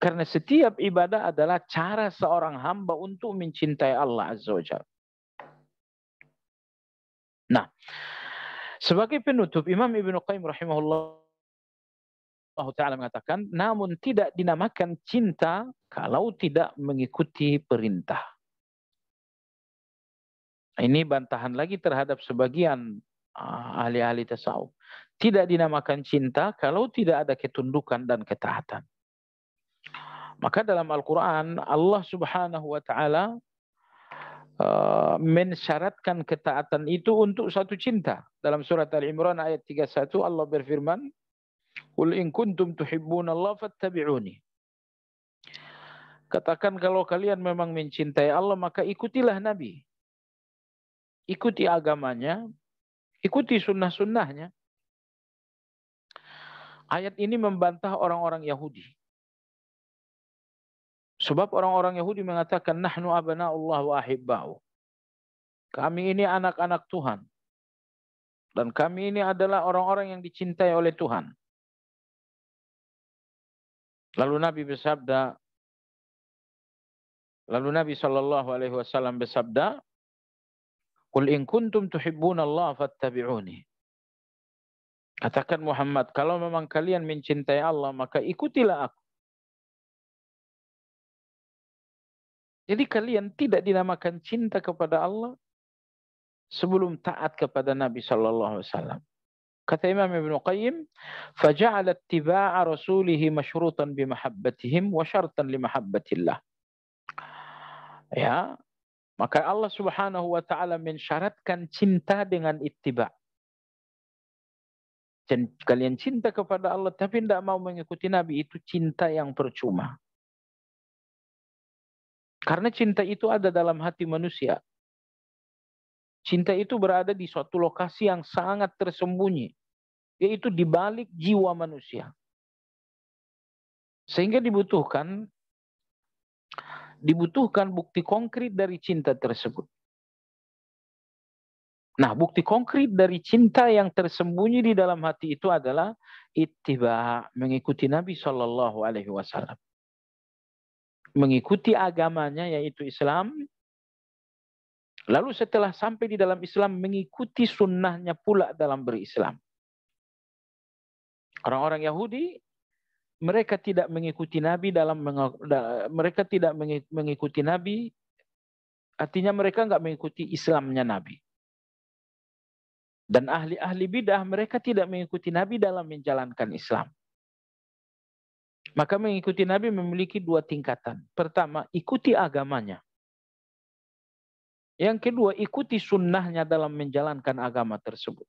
Karena setiap ibadah adalah cara seorang hamba untuk mencintai Allah Azza wa Jalla. Nah, sebagai penutup, Imam Ibnu Qayyim rahimahullah ta'ala mengatakan, namun tidak dinamakan cinta kalau tidak mengikuti perintah. Ini bantahan lagi terhadap sebagian ahli-ahli tasawuf. Tidak dinamakan cinta kalau tidak ada ketundukan dan ketaatan. Maka dalam Al-Quran, Allah Subhanahu wa ta'ala mensyaratkan ketaatan itu untuk satu cinta. Dalam surat Al-Imran ayat 31 Allah berfirman, "Qul in kuntum tuhibbunallaha fattabi'uni." Katakan kalau kalian memang mencintai Allah maka ikutilah Nabi. Ikuti agamanya, ikuti sunnah-sunnahnya. Ayat ini membantah orang-orang Yahudi. Sebab orang-orang Yahudi mengatakan nahnu abna'ullah wa ahibba'u. Kami ini anak-anak Tuhan. Dan kami ini adalah orang-orang yang dicintai oleh Tuhan. Lalu Nabi sallallahu alaihi wasallam bersabda, "Qul in kuntum tuhibbunallaha fattabi'uni." Katakan Muhammad, kalau memang kalian mencintai Allah, maka ikutilah aku. Jadi kalian tidak dinamakan cinta kepada Allah sebelum taat kepada Nabi sallallahu alaihi wasallam. Kata Imam Ibnu Qayyim, "Faja'ala ittiba'a rasulihi masyrutan bimahabbatihim wa syartan limahabbatillah." Ya, maka Allah Subhanahu wa taala mensyaratkan cinta dengan ittiba'. Kalian cinta kepada Allah tapi tidak mau mengikuti Nabi, itu cinta yang percuma. Karena cinta itu ada dalam hati manusia. Cinta itu berada di suatu lokasi yang sangat tersembunyi, yaitu di balik jiwa manusia. Sehingga dibutuhkan bukti konkret dari cinta tersebut. Nah, bukti konkret dari cinta yang tersembunyi di dalam hati itu adalah ittiba', mengikuti Nabi Shallallahu Alaihi Wasallam, mengikuti agamanya yaitu Islam. Lalu setelah sampai di dalam Islam, mengikuti sunnahnya pula dalam berislam. Orang-orang Yahudi, mereka tidak mengikuti Nabi artinya mereka nggak mengikuti Islamnya Nabi. Dan ahli-ahli bidah, mereka tidak mengikuti Nabi dalam menjalankan Islam. Maka mengikuti Nabi memiliki dua tingkatan. Pertama, ikuti agamanya. Yang kedua, ikuti sunnahnya dalam menjalankan agama tersebut.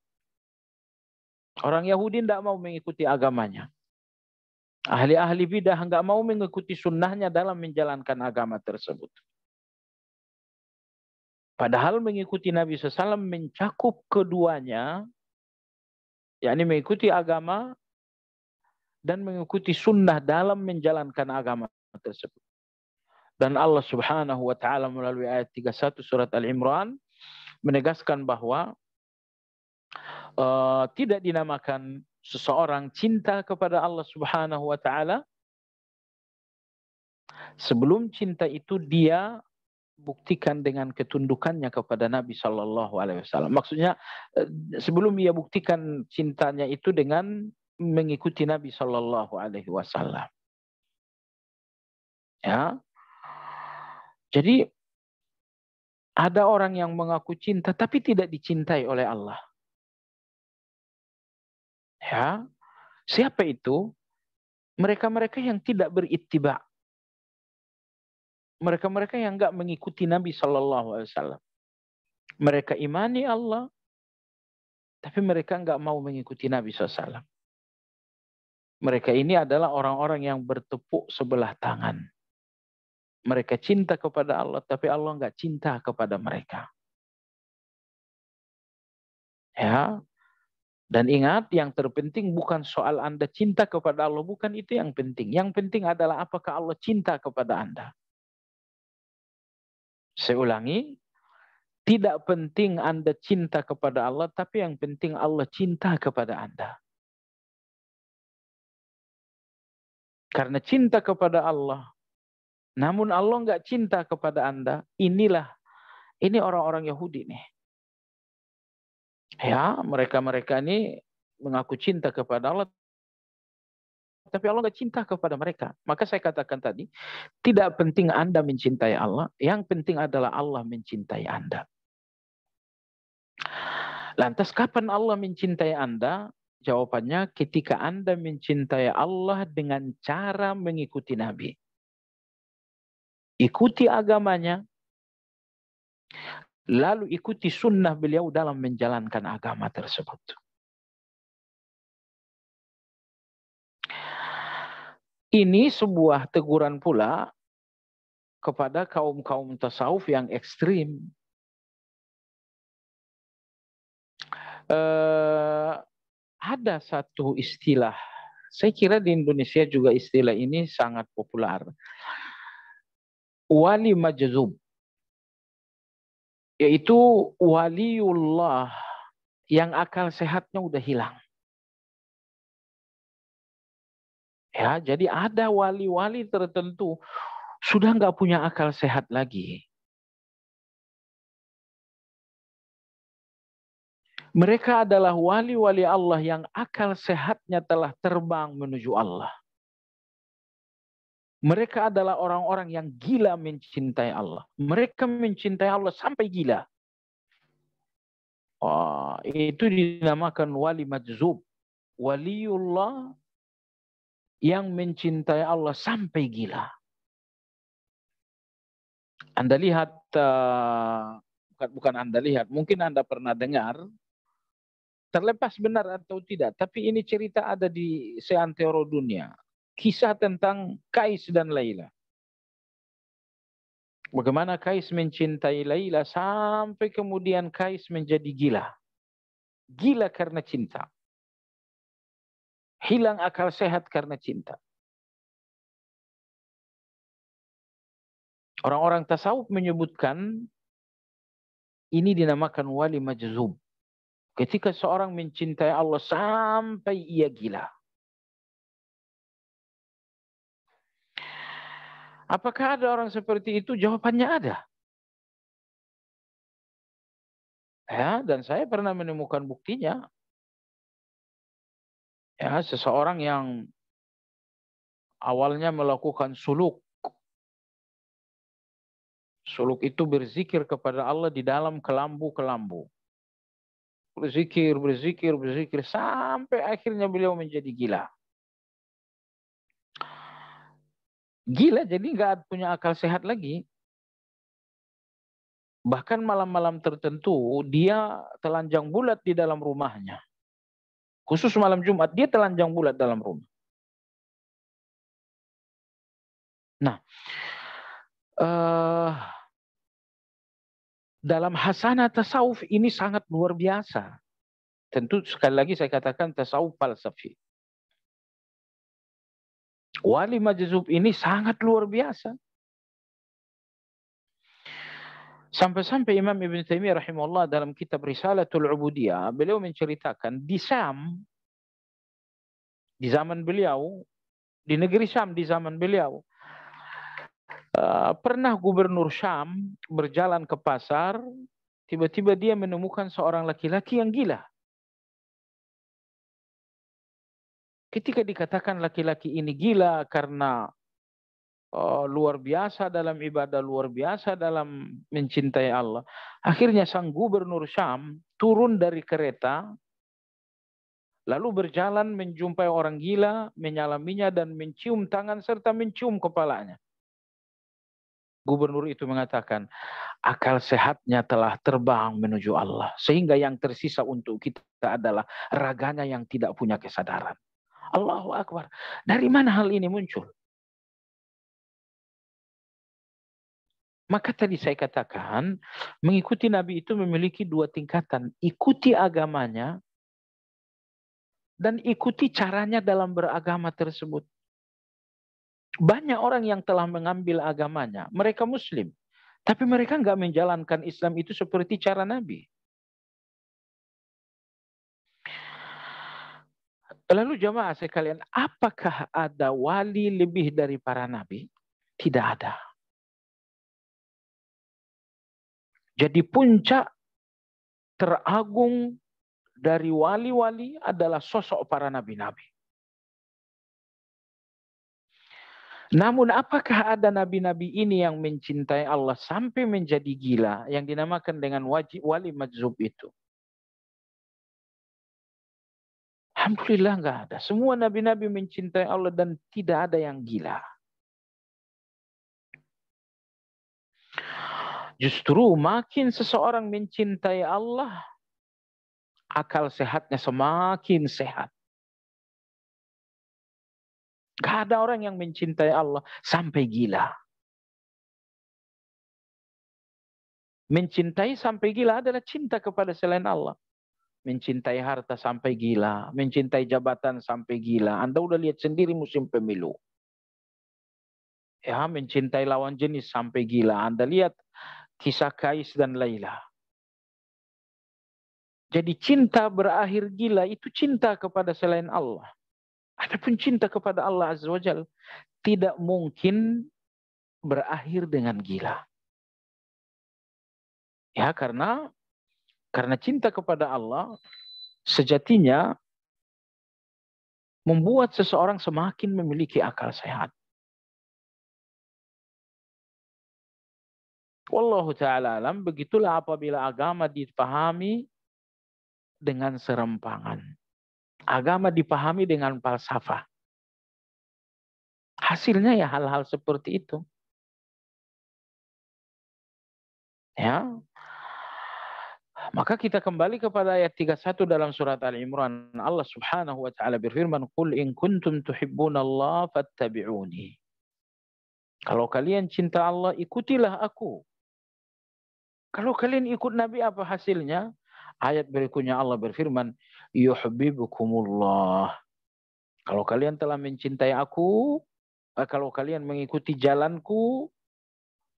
Orang Yahudi tidak mau mengikuti agamanya. Ahli-ahli bidah nggak mau mengikuti sunnahnya dalam menjalankan agama tersebut. Padahal mengikuti Nabi SAW mencakup keduanya, yakni mengikuti agama dan mengikuti sunnah dalam menjalankan agama tersebut. Dan Allah Subhanahu wa taala melalui ayat 31 surat Al-Imran menegaskan bahwa tidak dinamakan seseorang cinta kepada Allah Subhanahu wa taala sebelum cinta itu dia buktikan dengan ketundukannya kepada Nabi Shallallahu Alaihi Wasallam. Maksudnya sebelum ia buktikan cintanya itu dengan mengikuti Nabi Shallallahu Alaihi Wasallam. Ya, jadi ada orang yang mengaku cinta tapi tidak dicintai oleh Allah. Ya, siapa itu? Mereka-mereka yang tidak berittiba. Mereka-mereka yang enggak mengikuti Nabi Shallallahu Alaihi Wasallam. Mereka imani Allah, tapi mereka enggak mau mengikuti Nabi SAW. Mereka ini adalah orang-orang yang bertepuk sebelah tangan. Mereka cinta kepada Allah, tapi Allah enggak cinta kepada mereka. Ya, dan ingat, yang terpenting bukan soal Anda cinta kepada Allah, bukan itu yang penting. Yang penting adalah apakah Allah cinta kepada Anda. Saya ulangi, tidak penting Anda cinta kepada Allah, tapi yang penting Allah cinta kepada Anda. Karena cinta kepada Allah, namun Allah nggak cinta kepada Anda, ini orang-orang Yahudi nih. Ya, mereka-mereka ini mengaku cinta kepada Allah, tapi Allah nggak cinta kepada mereka. Maka saya katakan tadi, tidak penting Anda mencintai Allah, yang penting adalah Allah mencintai Anda. Lantas kapan Allah mencintai Anda? Jawabannya ketika Anda mencintai Allah dengan cara mengikuti Nabi. Ikuti agamanya, lalu ikuti sunnah beliau dalam menjalankan agama tersebut. Ini sebuah teguran pula kepada kaum-kaum tasawuf yang ekstrim. Ada satu istilah, saya kira di Indonesia juga istilah ini sangat populer. Wali majzub. Yaitu waliullah yang akal sehatnya udah hilang. Ya, jadi ada wali-wali tertentu sudah nggak punya akal sehat lagi. Mereka adalah wali-wali Allah yang akal sehatnya telah terbang menuju Allah. Mereka adalah orang-orang yang gila mencintai Allah. Mereka mencintai Allah sampai gila. Oh, itu dinamakan wali majzub. Waliullah yang mencintai Allah sampai gila. Anda lihat, bukan Anda lihat, mungkin Anda pernah dengar, terlepas benar atau tidak, tapi ini cerita ada di seantero dunia. Kisah tentang Kais dan Laila. Bagaimana Kais mencintai Laila sampai kemudian Kais menjadi gila. Gila karena cinta. Hilang akal sehat karena cinta. Orang-orang tasawuf menyebutkan ini dinamakan wali majzub. Ketika seorang mencintai Allah sampai ia gila. Apakah ada orang seperti itu? Jawabannya ada. Ya, dan saya pernah menemukan buktinya. Ya, seseorang yang awalnya melakukan suluk. Suluk itu berzikir kepada Allah di dalam kelambu-kelambu. Berzikir, berzikir, berzikir, sampai akhirnya beliau menjadi gila. Gila, jadi nggak punya akal sehat lagi. Bahkan malam-malam tertentu, dia telanjang bulat di dalam rumahnya. Khusus malam Jumat, dia telanjang bulat dalam rumah. Nah, dalam hasanah tasawuf ini sangat luar biasa. Tentu sekali lagi saya katakan tasawuf falsafi. Wali majzub ini sangat luar biasa. Sampai-sampai Imam Ibn Taimiyah rahimahullah dalam kitab Risalatul Ubudiyah, beliau menceritakan di Syam, di zaman beliau, di negeri Syam di zaman beliau, pernah gubernur Syam berjalan ke pasar, tiba-tiba dia menemukan seorang laki-laki yang gila. Ketika dikatakan laki-laki ini gila karena luar biasa dalam ibadah, luar biasa dalam mencintai Allah, akhirnya sang gubernur Syam turun dari kereta, lalu berjalan menjumpai orang gila, menyalaminya dan mencium tangan serta mencium kepalanya. Gubernur itu mengatakan, akal sehatnya telah terbang menuju Allah. Sehingga yang tersisa untuk kita adalah raganya yang tidak punya kesadaran. Allahu Akbar. Dari mana hal ini muncul? Maka tadi saya katakan, mengikuti Nabi itu memiliki dua tingkatan. Ikuti agamanya dan ikuti caranya dalam beragama tersebut. Banyak orang yang telah mengambil agamanya, mereka Muslim. Tapi mereka nggak menjalankan Islam itu seperti cara Nabi. Lalu jemaah sekalian, apakah ada wali lebih dari para nabi? Tidak ada. Jadi puncak teragung dari wali-wali adalah sosok para nabi-nabi. Namun apakah ada nabi-nabi ini yang mencintai Allah sampai menjadi gila yang dinamakan dengan wali majzub itu? Alhamdulillah enggak ada. Semua nabi-nabi mencintai Allah dan tidak ada yang gila. Justru makin seseorang mencintai Allah, akal sehatnya semakin sehat. Gak ada orang yang mencintai Allah sampai gila. Mencintai sampai gila adalah cinta kepada selain Allah. Mencintai harta sampai gila, mencintai jabatan sampai gila. Anda udah lihat sendiri musim pemilu. Ya, mencintai lawan jenis sampai gila. Anda lihat kisah Kais dan Laila. Jadi cinta berakhir gila itu cinta kepada selain Allah. Adapun cinta kepada Allah Azza wa Jalla tidak mungkin berakhir dengan gila. Ya, karena cinta kepada Allah sejatinya membuat seseorang semakin memiliki akal sehat. Wallahu ta'ala alam, begitulah apabila agama dipahami dengan serempangan. Agama dipahami dengan falsafah. Hasilnya ya hal-hal seperti itu. Ya. Maka kita kembali kepada ayat 31 dalam surat Al-Imran. Allah Subhanahu wa taala berfirman, "Qul in kuntum tuhibbunallaha fattabi'uni." Kalau kalian cinta Allah, ikutilah aku. Kalau kalian ikut Nabi, apa hasilnya? Ayat berikutnya Allah berfirman, yuhibbukumullah. Kalau kalian telah mencintai aku, kalau kalian mengikuti jalanku,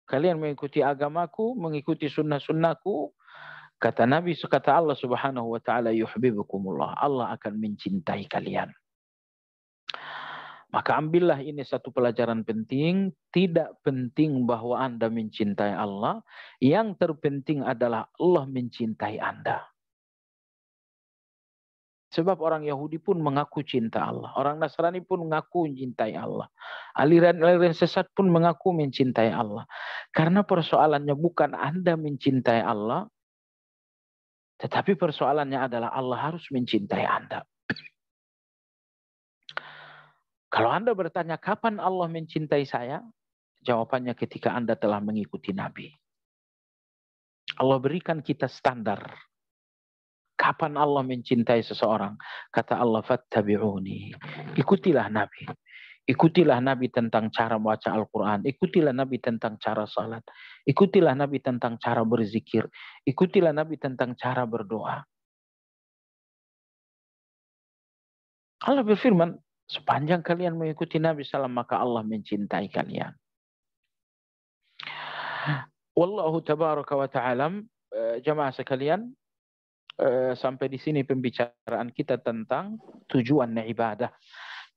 kalian mengikuti agamaku, mengikuti sunnah-sunnahku, kata Nabi, kata Allah Subhanahu wa taala, yuhibbukumullah. Allah akan mencintai kalian. Maka ambillah ini satu pelajaran penting. Tidak penting bahwa Anda mencintai Allah. Yang terpenting adalah Allah mencintai Anda. Sebab orang Yahudi pun mengaku cinta Allah. Orang Nasrani pun mengaku mencintai Allah. Aliran-aliran sesat pun mengaku mencintai Allah. Karena persoalannya bukan Anda mencintai Allah. Tetapi persoalannya adalah Allah harus mencintai Anda. Kalau Anda bertanya kapan Allah mencintai saya? Jawabannya ketika Anda telah mengikuti Nabi. Allah berikan kita standar. Kapan Allah mencintai seseorang? Kata Allah, fattabi'uni. Ikutilah Nabi. Ikutilah Nabi tentang cara baca Al-Quran. Ikutilah Nabi tentang cara salat. Ikutilah Nabi tentang cara berzikir. Ikutilah Nabi tentang cara berdoa. Allah berfirman, sepanjang kalian mengikuti Nabi SAW, maka Allah mencintai kalian. Wallahu tabaraka wa ta'ala, jamaah sekalian, sampai di sini pembicaraan kita tentang tujuan ibadah.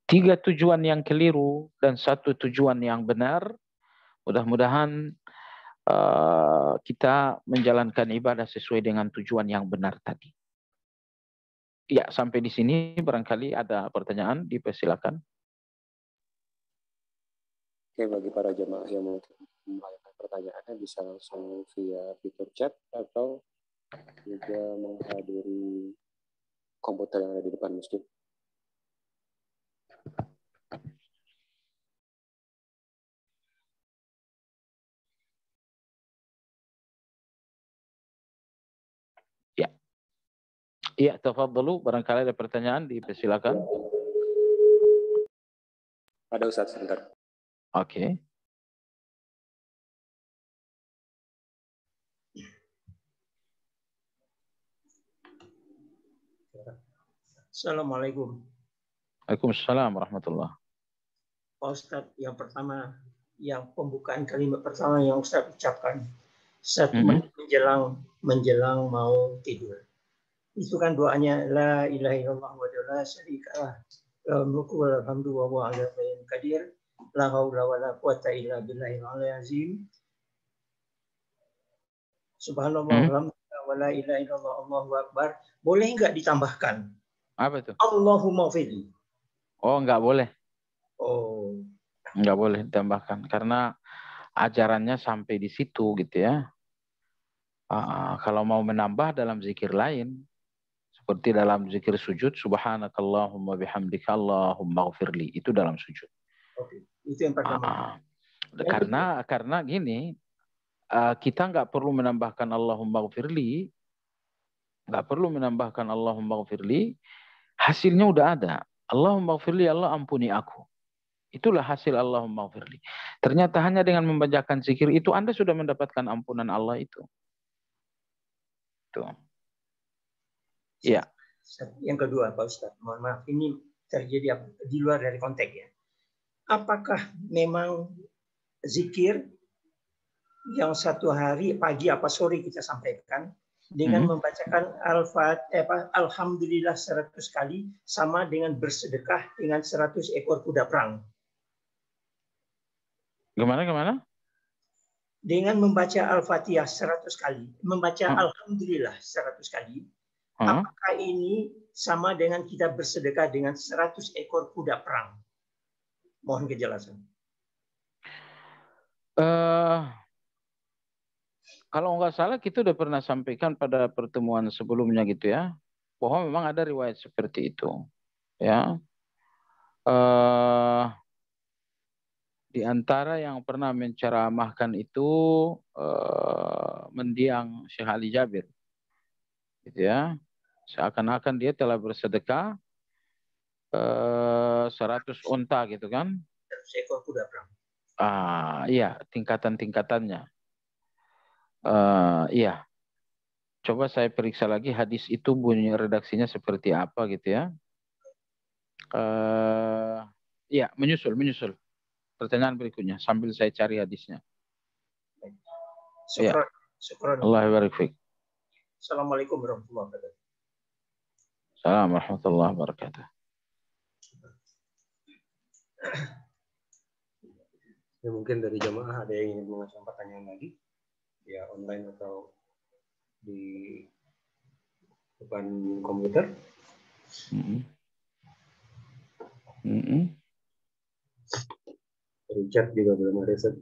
3 tujuan yang keliru dan 1 tujuan yang benar. Mudah-mudahan kita menjalankan ibadah sesuai dengan tujuan yang benar tadi. Ya, sampai di sini barangkali ada pertanyaan, dipersilakan. Oke, bagi para jemaah yang mungkin menanyakan pertanyaannya bisa langsung via fitur chat atau juga menghadiri komputer yang ada di depan masjid. Ya. Iya, tafadhalu, barangkali ada pertanyaan, dipersilakan. Ada Ustaz, sebentar. Oke. Assalamualaikum. Waalaikumsalam warahmatullahi. Pak Ustadz, yang pertama, yang pembukaan kalimat pertama yang Ustadz ucapkan, 1 menit menjelang mau tidur. Itu kan doanya, la ilaha illallah wa la syarikalah, lahul mulku wa lahul hamdu wa huwa ala kulli syai'in qadir, la haula wa la quwata illa billahil aliyyil azim. Subhanallah walhamdulillah wa la ilaha illallah Allahu akbar. Boleh nggak ditambahkan? Apa itu? Allahumma fidli. Oh, nggak boleh. Oh. Nggak boleh ditambahkan karena ajarannya sampai di situ gitu ya. Kalau mau menambah dalam zikir lain, seperti dalam zikir sujud, subhanakallahumma bihamdika Allahumma ghafirli, itu dalam sujud. Oke, itu yang pertama. Karena gini, kita nggak perlu menambahkan Allahumma ghafirli, hasilnya udah ada. Allahumma ghafirli, Allah ampuni aku. Itulah hasil Allahumma ghafirli. Ternyata hanya dengan membacakan zikir itu Anda sudah mendapatkan ampunan Allah itu. Tuh. Iya. Yang kedua, Pak Ustadz, mohon maaf, ini terjadi di luar dari konteks ya. Apakah memang zikir yang 1 hari pagi apa sore kita sampaikan dengan membacakan Alhamdulillah 100 kali sama dengan bersedekah dengan 100 ekor kuda perang? Gimana? Dengan membaca Al-Fatihah 100 kali, membaca Alhamdulillah 100 kali, apakah ini sama dengan kita bersedekah dengan 100 ekor kuda perang? Mohon kejelasan. Kalau nggak salah kita udah pernah sampaikan pada pertemuan sebelumnya gitu ya, bahwa memang ada riwayat seperti itu. Ya. Di antara yang pernah menceramahkan itu mendiang Syekh Ali Jabir. Gitu ya. Seakan-akan dia telah bersedekah 100 unta gitu kan. 100 ekor kuda perang. Iya, tingkatan-tingkatannya. Iya. Coba saya periksa lagi hadis itu bunyi redaksinya seperti apa gitu ya. Iya, menyusul. Pertanyaan berikutnya sambil saya cari hadisnya. Syukran. Allah barik fiik. Assalamualaikum warahmatullahi wabarakatuh. Assalamualaikum warahmatullahi wabarakatuh. Ya, mungkin dari jamaah ada yang ingin mengajukan pertanyaan lagi, ya online atau di depan komputer. Dari chat juga belum ada set.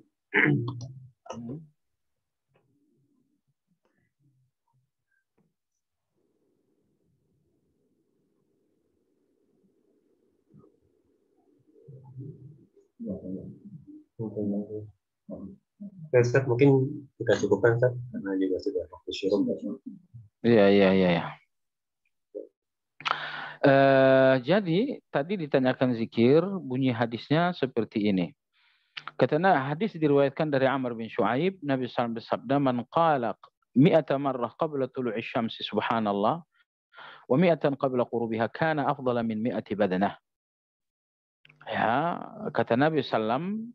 Ustaz, mungkin kita cukupkan Ustaz, karena juga sudah waktu syurum. Iya. Jadi tadi ditanyakan zikir, bunyi hadisnya seperti ini. Katanya hadis diriwayatkan dari Amr bin Shu'aib, Nabi SAW bersabda, "Man qala 100 marrah qabla tulu'i syamsi subhanallah, wa 100 qabla qurubiha kana afdala min 100 badanah." Ya, kata Nabi SAW,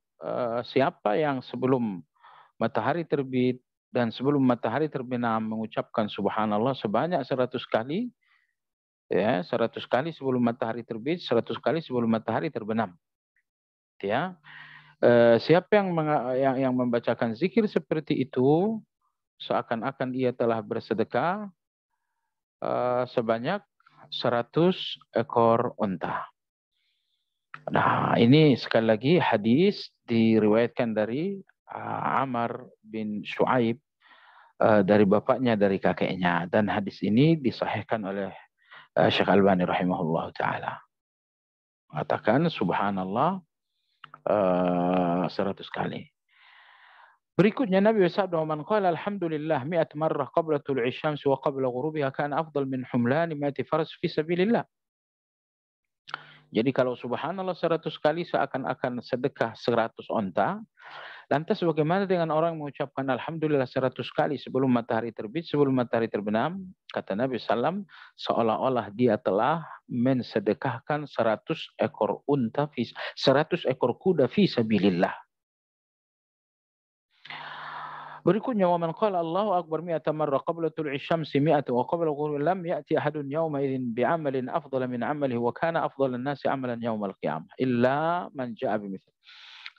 siapa yang sebelum matahari terbit dan sebelum matahari terbenam mengucapkan subhanallah sebanyak 100 kali, ya, 100 kali sebelum matahari terbit, 100 kali sebelum matahari terbenam. Ya. Siapa yang membacakan zikir seperti itu, seakan-akan ia telah bersedekah sebanyak 100 ekor unta. Nah, ini sekali lagi hadis diriwayatkan dari Amr bin Shu'aib dari bapaknya, dari kakeknya, dan hadis ini disahihkan oleh Syekh Albani rahimahullah ta'ala. Mengatakan subhanallah 100 kali. Berikutnya Nabi bersabda, "Man qala alhamdulillah 100 marrah qabla tul'i syams wa qabla ghurubiha kana afdal min humlani 100 faras fi sabilillah." Jadi kalau subhanallah 100 kali seakan-akan sedekah 100 onta. Lantas bagaimana dengan orang mengucapkan alhamdulillah 100 kali sebelum matahari terbit, sebelum matahari terbenam? Kata Nabi SAW, seolah-olah dia telah mensedekahkan 100 ekor unta, 100 ekor kuda fi sabilillah. Berikutnya, wa man qala Allahu akbar 100 marrah qabla tul'i syamsi 100 wa qabla ghurubi lam ya'ti ahadun yawma idzin bi'amalin afdala min 'amalihi wa kana afdalan nasi 'amalan yaumal qiyamah illa man ja'a bimithli.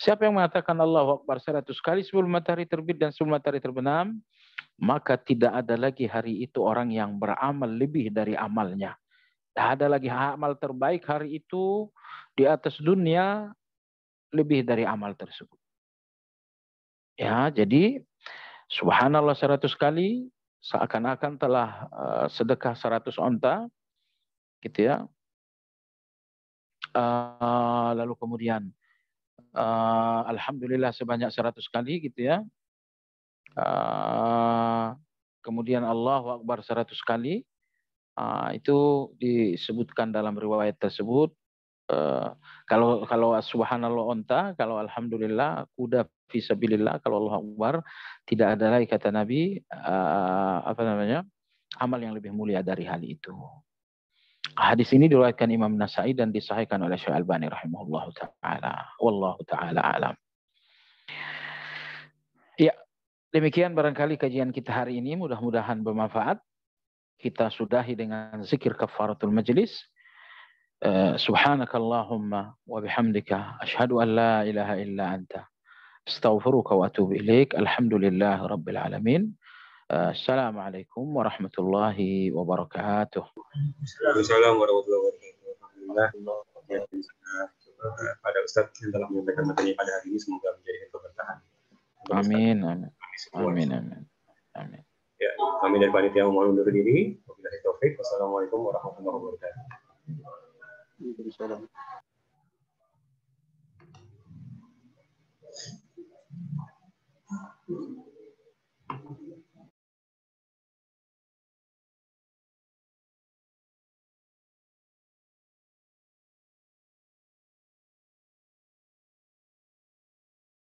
Siapa yang mengatakan Allahu akbar 100 kali sebelum matahari terbit dan sebelum matahari terbenam, maka tidak ada lagi hari itu orang yang beramal lebih dari amalnya. Tidak ada lagi amal terbaik hari itu di atas dunia lebih dari amal tersebut. Ya, jadi subhanallah 100 kali seakan-akan telah sedekah 100 onta, gitu ya. Lalu kemudian alhamdulillah sebanyak 100 kali, gitu ya. Kemudian Allahu Akbar 100 kali. Itu disebutkan dalam riwayat tersebut. Kalau subhanallah onta, kalau alhamdulillah kuda fisabilillah, kalau Allahu Akbar tidak ada lagi kata Nabi amal yang lebih mulia dari hal itu. Hadis ini diriwayatkan Imam Nasai dan disahihkan oleh Syekh Albani rahimahullahu taala. Wallahu taala alam. Ya, demikian barangkali kajian kita hari ini, mudah-mudahan bermanfaat. Kita sudahi dengan zikir kafaratul majlis. Subhanakallahumma wa bihamdika asyhadu an la ilaha illa anta astaghfiruka wa atubu ilaik. Alhamdulillah rabbil alamin. Assalamualaikum warahmatullahi wabarakatuh. Waalaikumsalam warahmatullahi wabarakatuh. Pada Ustadz yang telah menyampaikan materi pada hari ini, semoga menjadi keberkahan. Amin, amin, amin, amin, amin. Ya, kami dari panitia mohon undur diri. Wabillahi taufik. Wassalamualaikum warahmatullahi wabarakatuh.